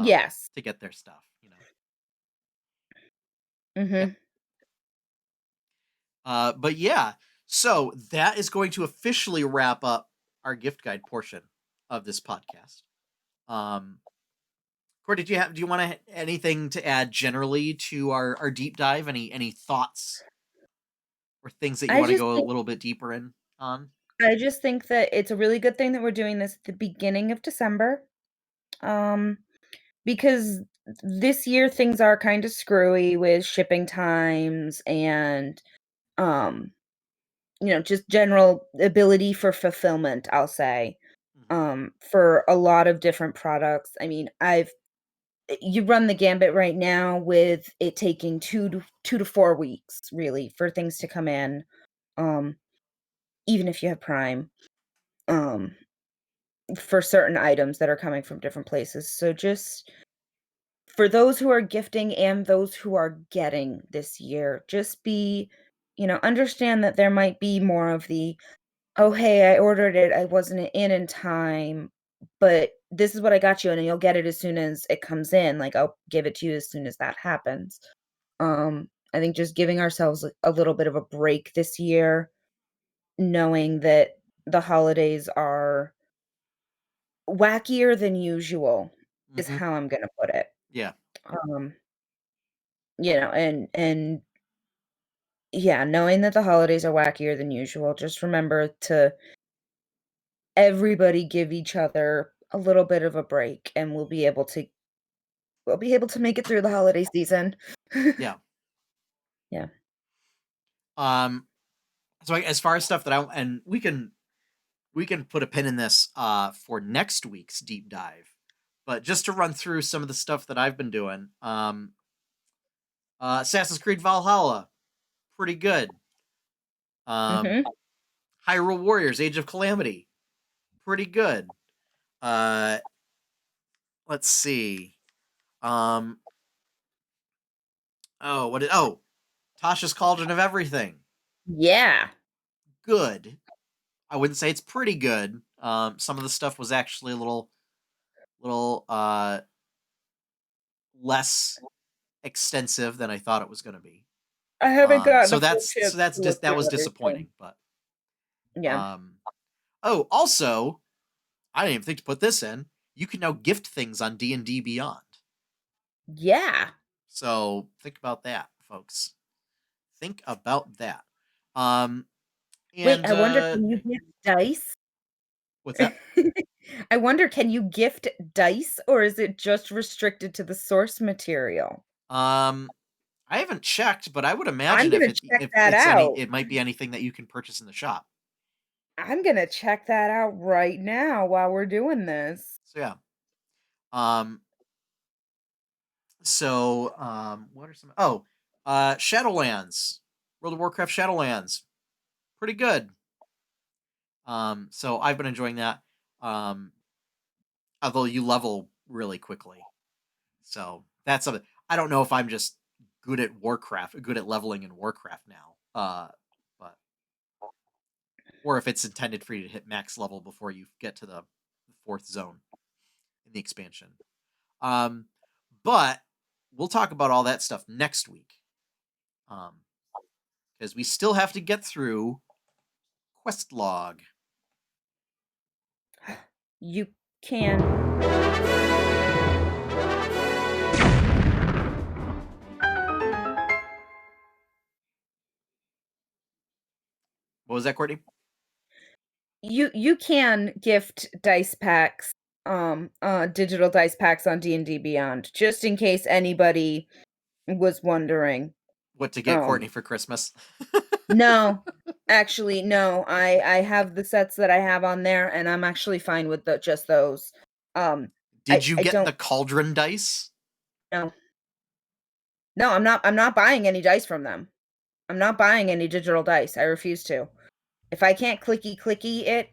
Yes. to get their stuff. Yeah. Mhm. But yeah, so that is going to officially wrap up our gift guide portion of this podcast. Um, Court, do you want anything to add generally to our deep dive? Any thoughts or things that you I want to just go a think little bit deeper in on? I just think that it's a really good thing that we're doing this at the beginning of December. Um, because this year things are kind of screwy with shipping times and um, just general ability for fulfillment, I'll say. Mhm. For a lot of different products. I mean, you run the gambit right now with it taking 2 to 4 weeks really for things to come in. Um, even if you have Prime. Um, for certain items that are coming from different places. So just for those who are gifting and those who are getting this year, just understand that there might be more of the, oh, hey, I ordered it. I wasn't in time, but this is what I got you. And you'll get it as soon as it comes in. Like, I'll give it to you as soon as that happens. I think just giving ourselves a little bit of a break this year, knowing that the holidays are wackier than usual is Mhm. how I'm gonna put it. Yeah. Um, and yeah, knowing that the holidays are wackier than usual, just remember to everybody give each other a little bit of a break, and we'll be able to we'll be able to make it through the holiday season. Yeah. Yeah. Um, so as far as stuff that and we can put a pin in this for next week's deep dive. But just to run through some of the stuff that I've been doing, Assassin's Creed Valhalla, pretty good. Um, Mhm. Hyrule Warriors: Age of Calamity, pretty good. Uh, let's see. Um, Tasha's Cauldron of Everything, Yeah. good. I wouldn't say it's pretty good. Some of the stuff was actually a little less extensive than I thought it was going to be. I haven't gotten So a full that's chance so that's to look just that through was everything. disappointing. But Yeah. oh, also, I didn't even think to put this in. You can now gift things on D&D Beyond. Yeah. So think about that, folks. Think about that. Um, Wait, and I wonder, can you gift dice? what's that? I wonder, can you gift dice, or is it just restricted to the source material? Um, I haven't checked, but I would I'm imagine gonna check if that it's any, out. it might be anything that you can purchase in the shop. I'm gonna check that out right now while we're doing this. So yeah. Um, what are some? Oh, Shadowlands, World of Warcraft Shadowlands, pretty good. So I've been enjoying that. Um, although you level really quickly, so that's something. I don't know if I'm just good at Warcraft, good at leveling in Warcraft now. But or if it's intended for you to hit max level before you get to the fourth zone in the expansion. Um, but we'll talk about all that stuff next week. Because we still have to get through quest log. You can. What was that, Courtney? You can gift dice packs, digital dice packs on D&D Beyond, just in case anybody was wondering. What to get Um, Courtney for Christmas? no, actually, no. I have the sets that I have on there, and I'm actually fine with just those. Um, Did you I get don't the cauldron dice? know. No, I'm not buying any dice from them. I'm not buying any digital dice. I refuse to. If I can't clicky it,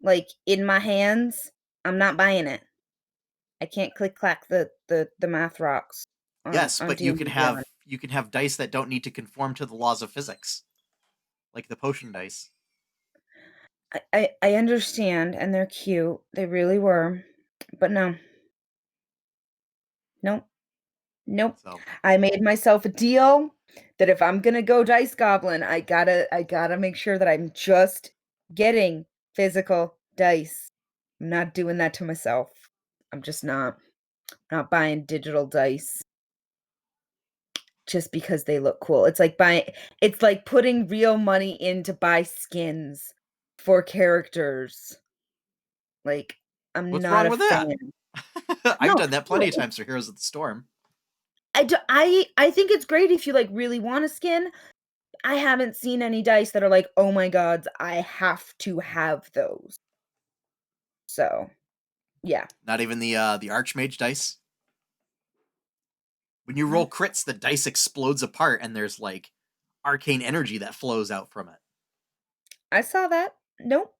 like, in my hands, I'm not buying it. I can't click clack the math rocks Yes, on but D&D Beyond. you can have dice that don't need to conform to the laws of physics, like the potion dice. I understand, and they're cute. They really were. But no. Nope. Nope. So I made myself a deal that if I'm gonna go Dice Goblin, I gotta make sure that I'm just getting physical dice. I'm not doing that to myself. I'm just not buying digital dice just because they look cool. It's like putting real money in to buy skins for characters. Like, I'm what's not wrong a with that? fan. I've No, done that plenty of no, times for Heroes of the Storm. I think it's great if you, like, really want a skin. I haven't seen any dice that are like, "Oh my gods, I have to have those." So, yeah. Not even the Archmage dice. When you Mm, roll crits, the dice explodes apart, and there's like arcane energy that flows out from it. I saw that. Nope,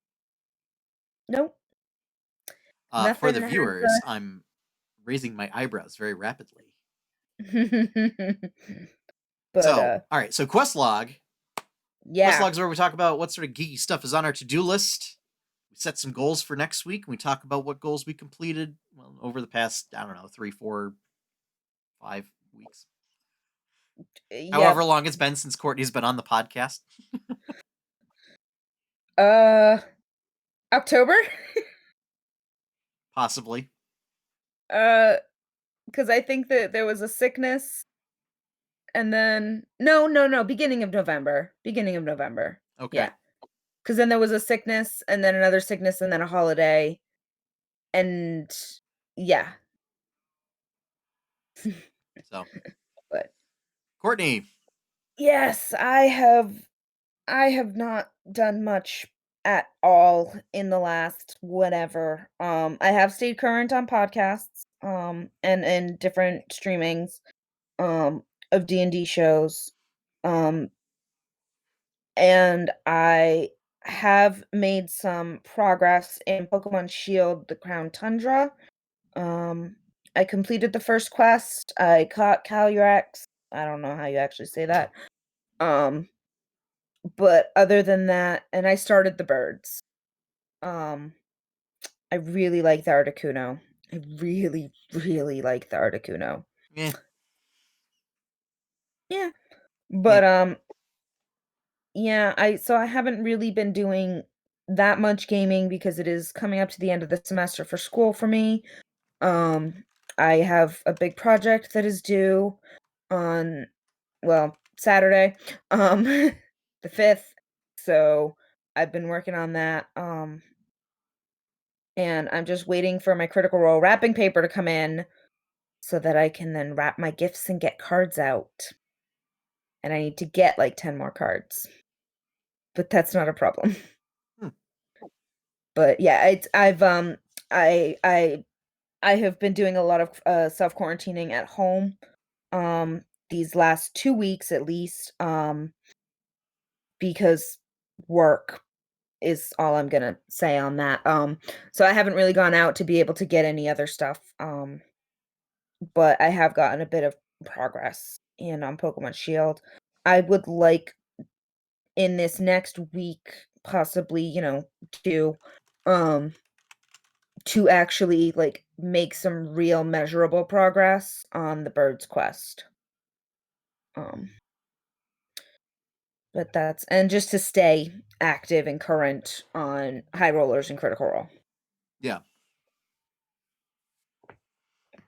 nope, For the nothing has, viewers, I'm raising my eyebrows very rapidly. but, So, all right. So, quest log. Quest yeah. log is where we talk about what sort of geeky stuff is on our to-do list. We set some goals for next week, and we talk about what goals we completed over the past, I don't know, 3, 4, 5 weeks. However Yep. long it's been since Courtney's been on the podcast. Uh, October? Possibly. Uh, because I think that there was a sickness, and then no, beginning of November. Beginning of November. Okay. Yeah. Because then there was a sickness, and then another sickness, and then a holiday, and yeah. So, But Courtney, yes, I have not done much at all in the last whatever. I have stayed current on podcasts, and different streamings, um, of D&D shows. Um, and I have made some progress in Pokemon Shield: The Crown Tundra. Um, I completed the first quest. I caught Calyrex. I don't know how you actually say that. Um, but other than that, and I started the birds. Um, I really like the Articuno. I really, really like the Articuno. eh, Yeah. eh, But yeah, I haven't really been doing that much gaming because it is coming up to the end of the semester for school for me. Um, I have a big project that is due on, well, Saturday, the 5th. So I've been working on that. And I'm just waiting for my Critical Role wrapping paper to come in so that I can then wrap my gifts and get cards out. And I need to get like 10 more cards, but that's not a problem. hmm, But yeah, I I I have been doing a lot of self-quarantining at home these last 2 weeks at least, because work is all I'm gonna say on that. So I haven't really gone out to be able to get any other stuff. But I have gotten a bit of progress in Pokemon Shield. I would like in this next week, possibly, um, to actually like make some real measurable progress on the Bird's Quest. Um, but that's and just to stay active and current on high rollers and critical role. yeah.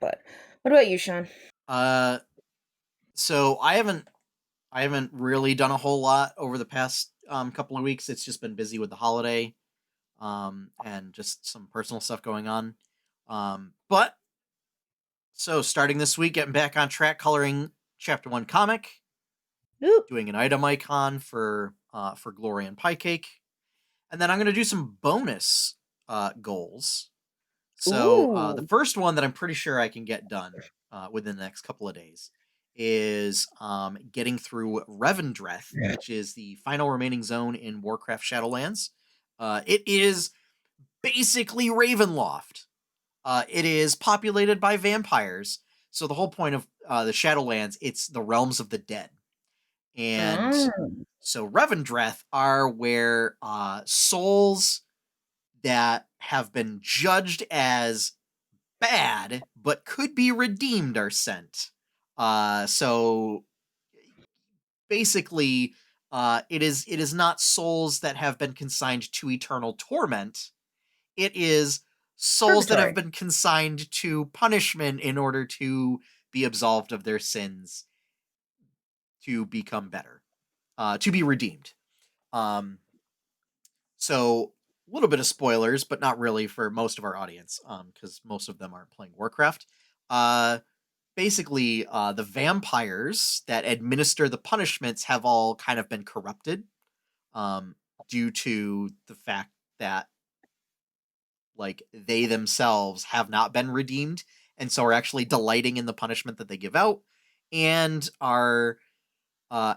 But what about you, Sean? Uh, so I haven't really done a whole lot over the past couple of weeks. It's just been busy with the holiday, and just some personal stuff going on. But so starting this week, getting back on track, coloring chapter one comic, Ooh, doing an item icon for Glory and Pie Cake, and then I'm gonna do some bonus goals. So the ooh, first one that I'm pretty sure I can get done within the next couple of days is getting through Revendreth, which is the final remaining zone in Warcraft Shadowlands. It is basically Ravenloft. It is populated by vampires. So the whole point of the Shadowlands, it's the realms of the dead. And oh, so Revendreth are where souls that have been judged as bad but could be redeemed are sent. So basically, it is not souls that have been consigned to eternal torment. It is souls that have purgatory. been consigned to punishment in order to be absolved of their sins, to become better, to be redeemed. Um, so a little bit of spoilers, but not really for most of our audience, because most of them aren't playing Warcraft. Uh, Basically, the vampires that administer the punishments have all kind of been corrupted, um, due to the fact that like they themselves have not been redeemed, and so are actually delighting in the punishment that they give out, and are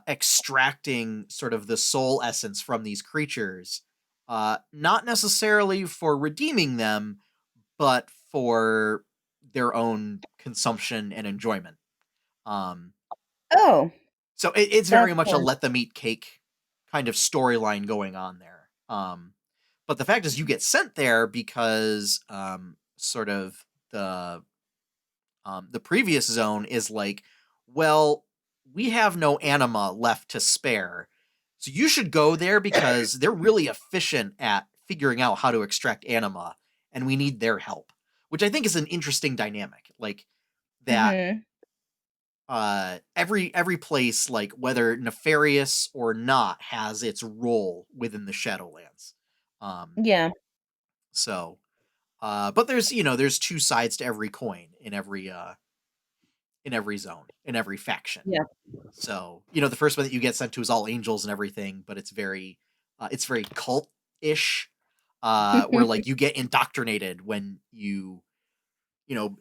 extracting sort of the soul essence from these creatures, not necessarily for redeeming them, but for their own consumption and enjoyment. Um, Oh, so it's very that's much a fun. let them eat cake kind of storyline going on there. But the fact is, you get sent there because sort of the previous zone is like, well, we have no anima left to spare, so you should go there because they're really efficient at figuring out how to extract anima, and we need their help. Which I think is an interesting dynamic, like that Mhm. every place, like whether nefarious or not, has its role within the Shadowlands. Um, Yeah. so, but there's two sides to every coin in in every zone, in every faction. Yeah. So, the first one that you get sent to is all angels and everything, but it's very cult-ish, where, like, you get indoctrinated when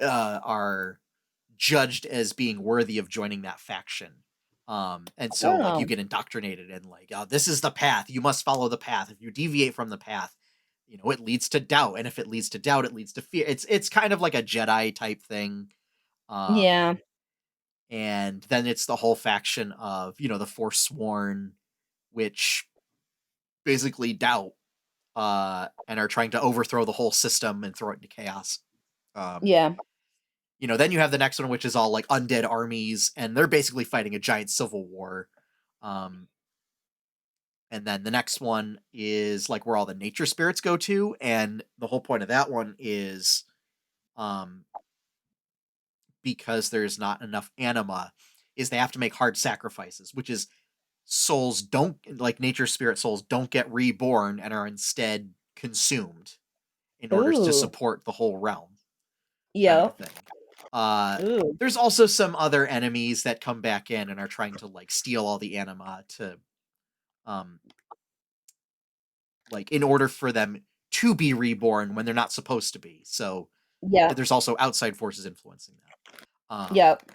are judged as being worthy of joining that faction. And so, like, you Oh, get indoctrinated and, like, this is the path. You must follow the path. If you deviate from the path, it leads to doubt. And if it leads to doubt, it leads to fear. It's kind of like a Jedi type thing. Um, yeah. and then it's the whole faction of, the Forsworn, which basically doubt, and are trying to overthrow the whole system and throw it into chaos. Um, Yeah. then you have the next one, which is all like undead armies, and they're basically fighting a giant civil war. Um, and then the next one is like where all the nature spirits go to, and the whole point of that one is, um, because there's not enough anima, is they have to make hard sacrifices, which is souls don't like nature spirit souls don't get reborn and are instead consumed in order to Ooh. support the whole realm, kind of a Yep. thing. Uh, Ooh. there's also some other enemies that come back in and are trying to like steal all the anima to, um, like in order for them to be reborn when they're not supposed to be. So Yeah. there's also outside forces influencing that. Yep.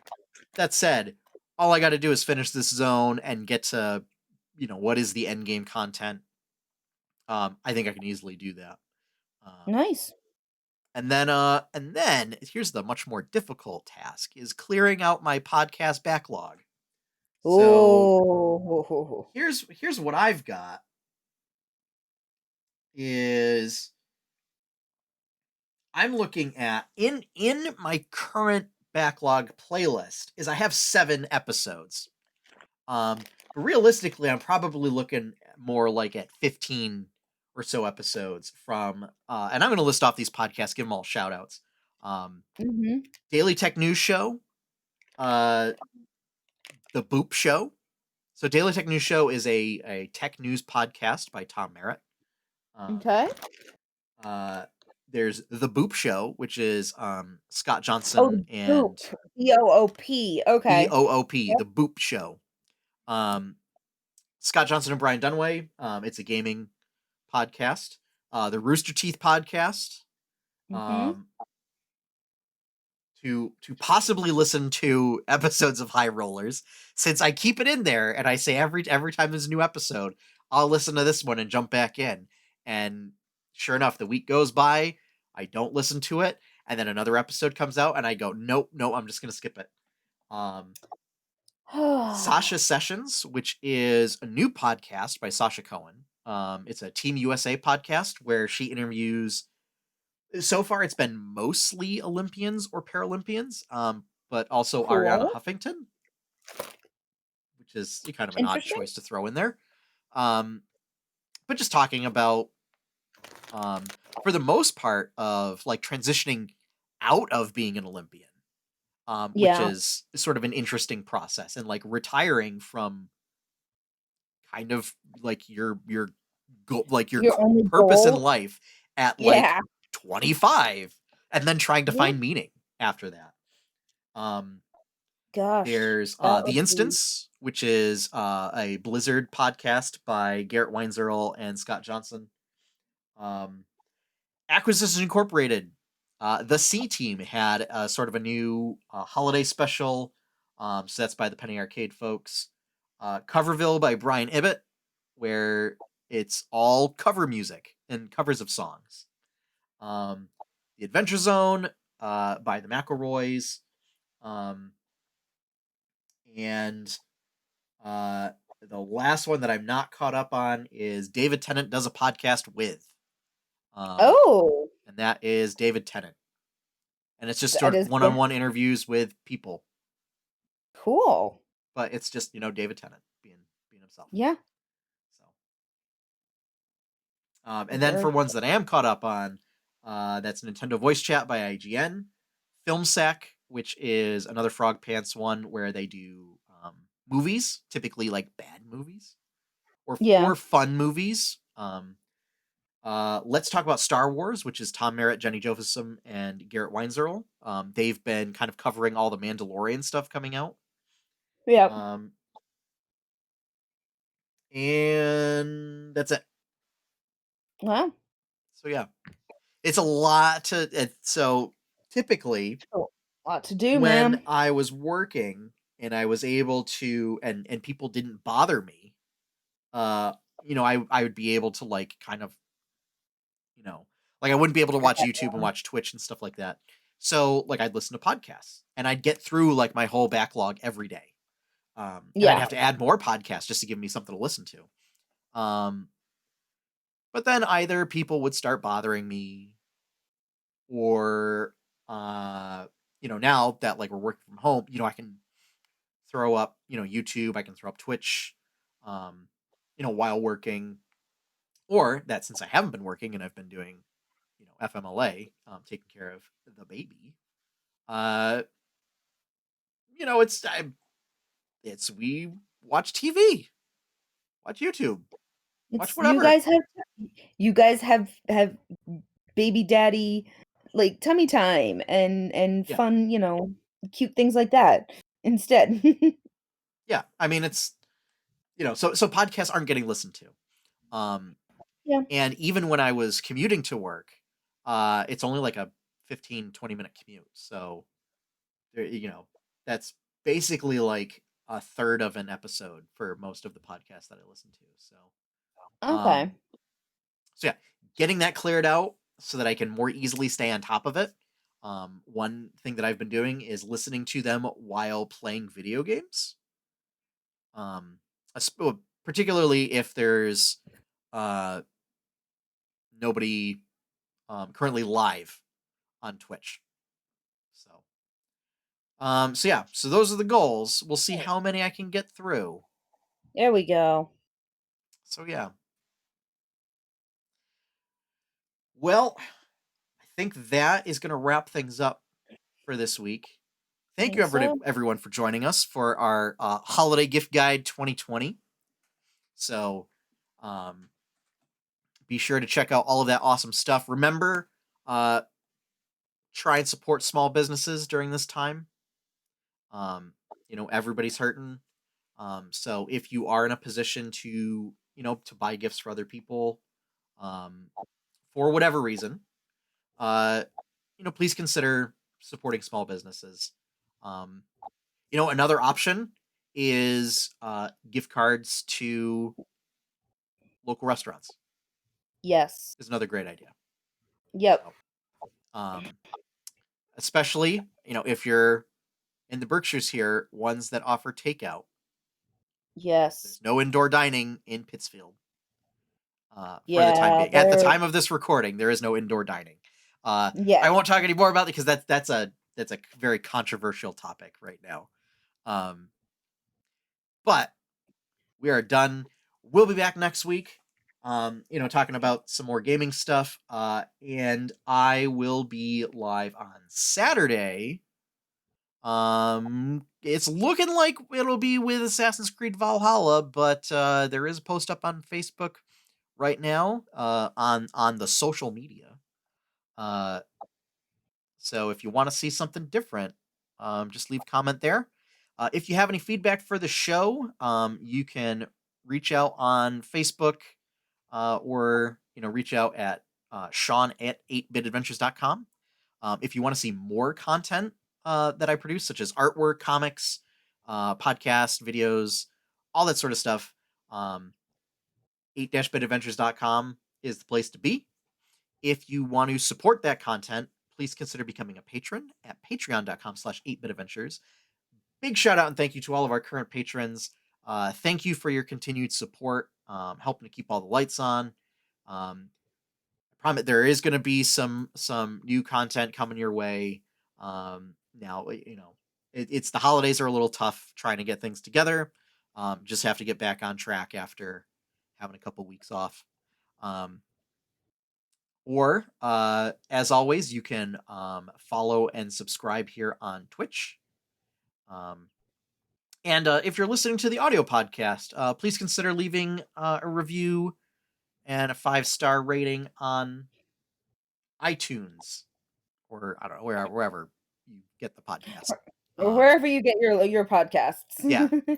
That said, all I got to do is finish this zone and get to, what is the end game content. I think I can easily do that. Um, Nice. and then here's the much more difficult task: is clearing out my podcast backlog. So Ooh. here's what I've got is I'm looking at in my current backlog playlist is I have 7 episodes. But realistically, I'm probably looking more like at 15 or so episodes from, and I'm going to list off these podcasts, give them all shout outs. Um, Mhm. Daily Tech News Show, uh, The Boop Show. So Daily Tech News Show is a tech news podcast by Tom Merritt. Um, Okay. uh, there's The Boop Show, which is Scott Oh, Johnson the Boop. and BOOP. Okay. BOOP, Yep. The Boop Show. Um, Scott Johnson and Brian Dunaway. It's a gaming podcast. The Rooster Teeth podcast. Mhm. Um, to possibly listen to episodes of High Rollers, since I keep it in there and I say every time there's a new episode, I'll listen to this one and jump back in. And sure enough, the week goes by, I don't listen to it, and then another episode comes out, and I go, nope, no, I'm just gonna skip it. Um, Sasha Sessions, which is a new podcast by Sasha Cohen. It's a Team USA podcast where she interviews. So far, it's been mostly Olympians or Paralympians, but also Ariana Cool. Huffington, which is kind of an odd Interesting. choice to throw in there. Um, but just talking about, for the most part, of like transitioning out of being an Olympian, which Yeah. is sort of an interesting process, and like retiring from kind of like your like your Your only purpose in goal? life at like Yeah. 25, and then trying to Yeah. find meaning after that. Um, Gosh. there's That would The be Instance, which is a Blizzard podcast by Garrett Weinzierl and Scott Johnson. Um, Acquisition Incorporated. The C Team had sort of a new holiday special. So that's by the Penny Arcade folks. Coverville by Brian Ibbett, where it's all cover music and covers of songs. Um, the Adventure Zone by the McElroys. Um, and the last one that I'm not caught up on is David Tennant does a podcast with. Um, Oh, and that is David Tennant. And it's just that sort of is one good. on one interviews with people. Cool. But it's just, David Tennant being himself. Yeah. So and then for Very ones that I am caught up on, that's Nintendo Voice Chat by IGN, Film Sack, which is another Frog Pants one where they do movies, typically like bad movies or Yeah. fun movies. Let's Talk About Star Wars, which is Tom Merritt, Jenny Josephson, and Garrett Weinzierl. They've been kind of covering all the Mandalorian stuff coming out. Yep. Um, and that's it. Wow. So yeah, it's a lot to. So typically, A lot to do, when man. I was working and I was able to, and people didn't bother me, uh, I would be able to like kind of, you know, like I wouldn't be able to watch YouTube and watch Twitch and stuff like that. So like I'd listen to podcasts and I'd get through like my whole backlog every day. And I'd Yeah. have to add more podcasts just to give me something to listen to. But then either people would start bothering me or, uh, now that like we're working from home, I can throw up, YouTube, I can throw up Twitch, um, while working, or that since I haven't been working and I've been doing, FMLA, taking care of the baby, uh, it's we watch TV, watch YouTube, watch It's whatever. you guys have baby daddy, like, tummy time and Yeah, fun, cute things like that instead. yeah. I mean, it's so podcasts aren't getting listened to. Um, Yeah. and even when I was commuting to work, it's only like a 15-20 minute commute. So there, that's basically like a third of an episode for most of the podcasts that I listen to. Okay. Um, so yeah, getting that cleared out so that I can more easily stay on top of it. One thing that I've been doing is listening to them while playing video games. Um, Particularly if there's uh nobody currently live on Twitch. So yeah, so those are the goals. We'll see how many I can get through. There we go. So yeah. Well, I think that is going to wrap things up for this week. Thank you Think so? everyone for joining us for our holiday gift guide 2020. So um, be sure to check out all of that awesome stuff. Remember, uh, try and support small businesses during this time. Everybody's hurting. So if you are in a position to, to buy gifts for other people, um, for whatever reason, uh, please consider supporting small businesses. Um, Another option is gift cards to local restaurants Yes. is another great idea. Yep. So, um, especially, if you're in the Berkshires here, ones that offer takeout. Yes. There's no indoor dining in Pittsfield for the time Yeah, being. At the there time of this recording, there is no indoor dining. yeah. I won't talk any more about it because that's a very controversial topic right now. Um, but we are done. We'll be back next week. Talking about some more gaming stuff. And I will be live on Saturday. It's looking like it'll be with Assassin's Creed Valhalla, but there is a post up on Facebook right now, on the social media. Uh, so if you want to see something different, just leave a comment there. If you have any feedback for the show, you can reach out on Facebook, or reach out at Sean at 8bitadventures.com. If you want to see more content that I produce, such as artwork, comics, podcast, videos, all that sort of stuff, 8-bitadventures.com is the place to be. If you want to support that content, please consider becoming a patron at patreon.com/8bitadventures. Big shout out and thank you to all of our current patrons. Thank you for your continued support, helping to keep all the lights on. I promise there is going to be some new content coming your way. Now, it's the holidays are a little tough trying to get things together. Just have to get back on track after having a couple weeks off. Um, or, as always, you can follow and subscribe here on Twitch. Um, and if you're listening to the audio podcast, please consider leaving a review and a 5-star rating on iTunes or I don't know, wherever you get the podcast. Or Um, wherever you get your yeah. podcasts.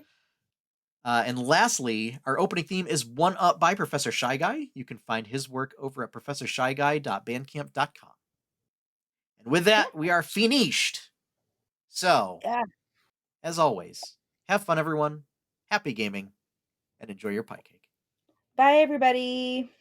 And lastly, our opening theme is One Up by Professor Shy Guy. You can find his work over at professorshyguy.bandcamp.com. And with Yeah, that, we are finished. So, yeah. as always, have fun, everyone. Happy gaming, and enjoy your pie cake. Bye, everybody.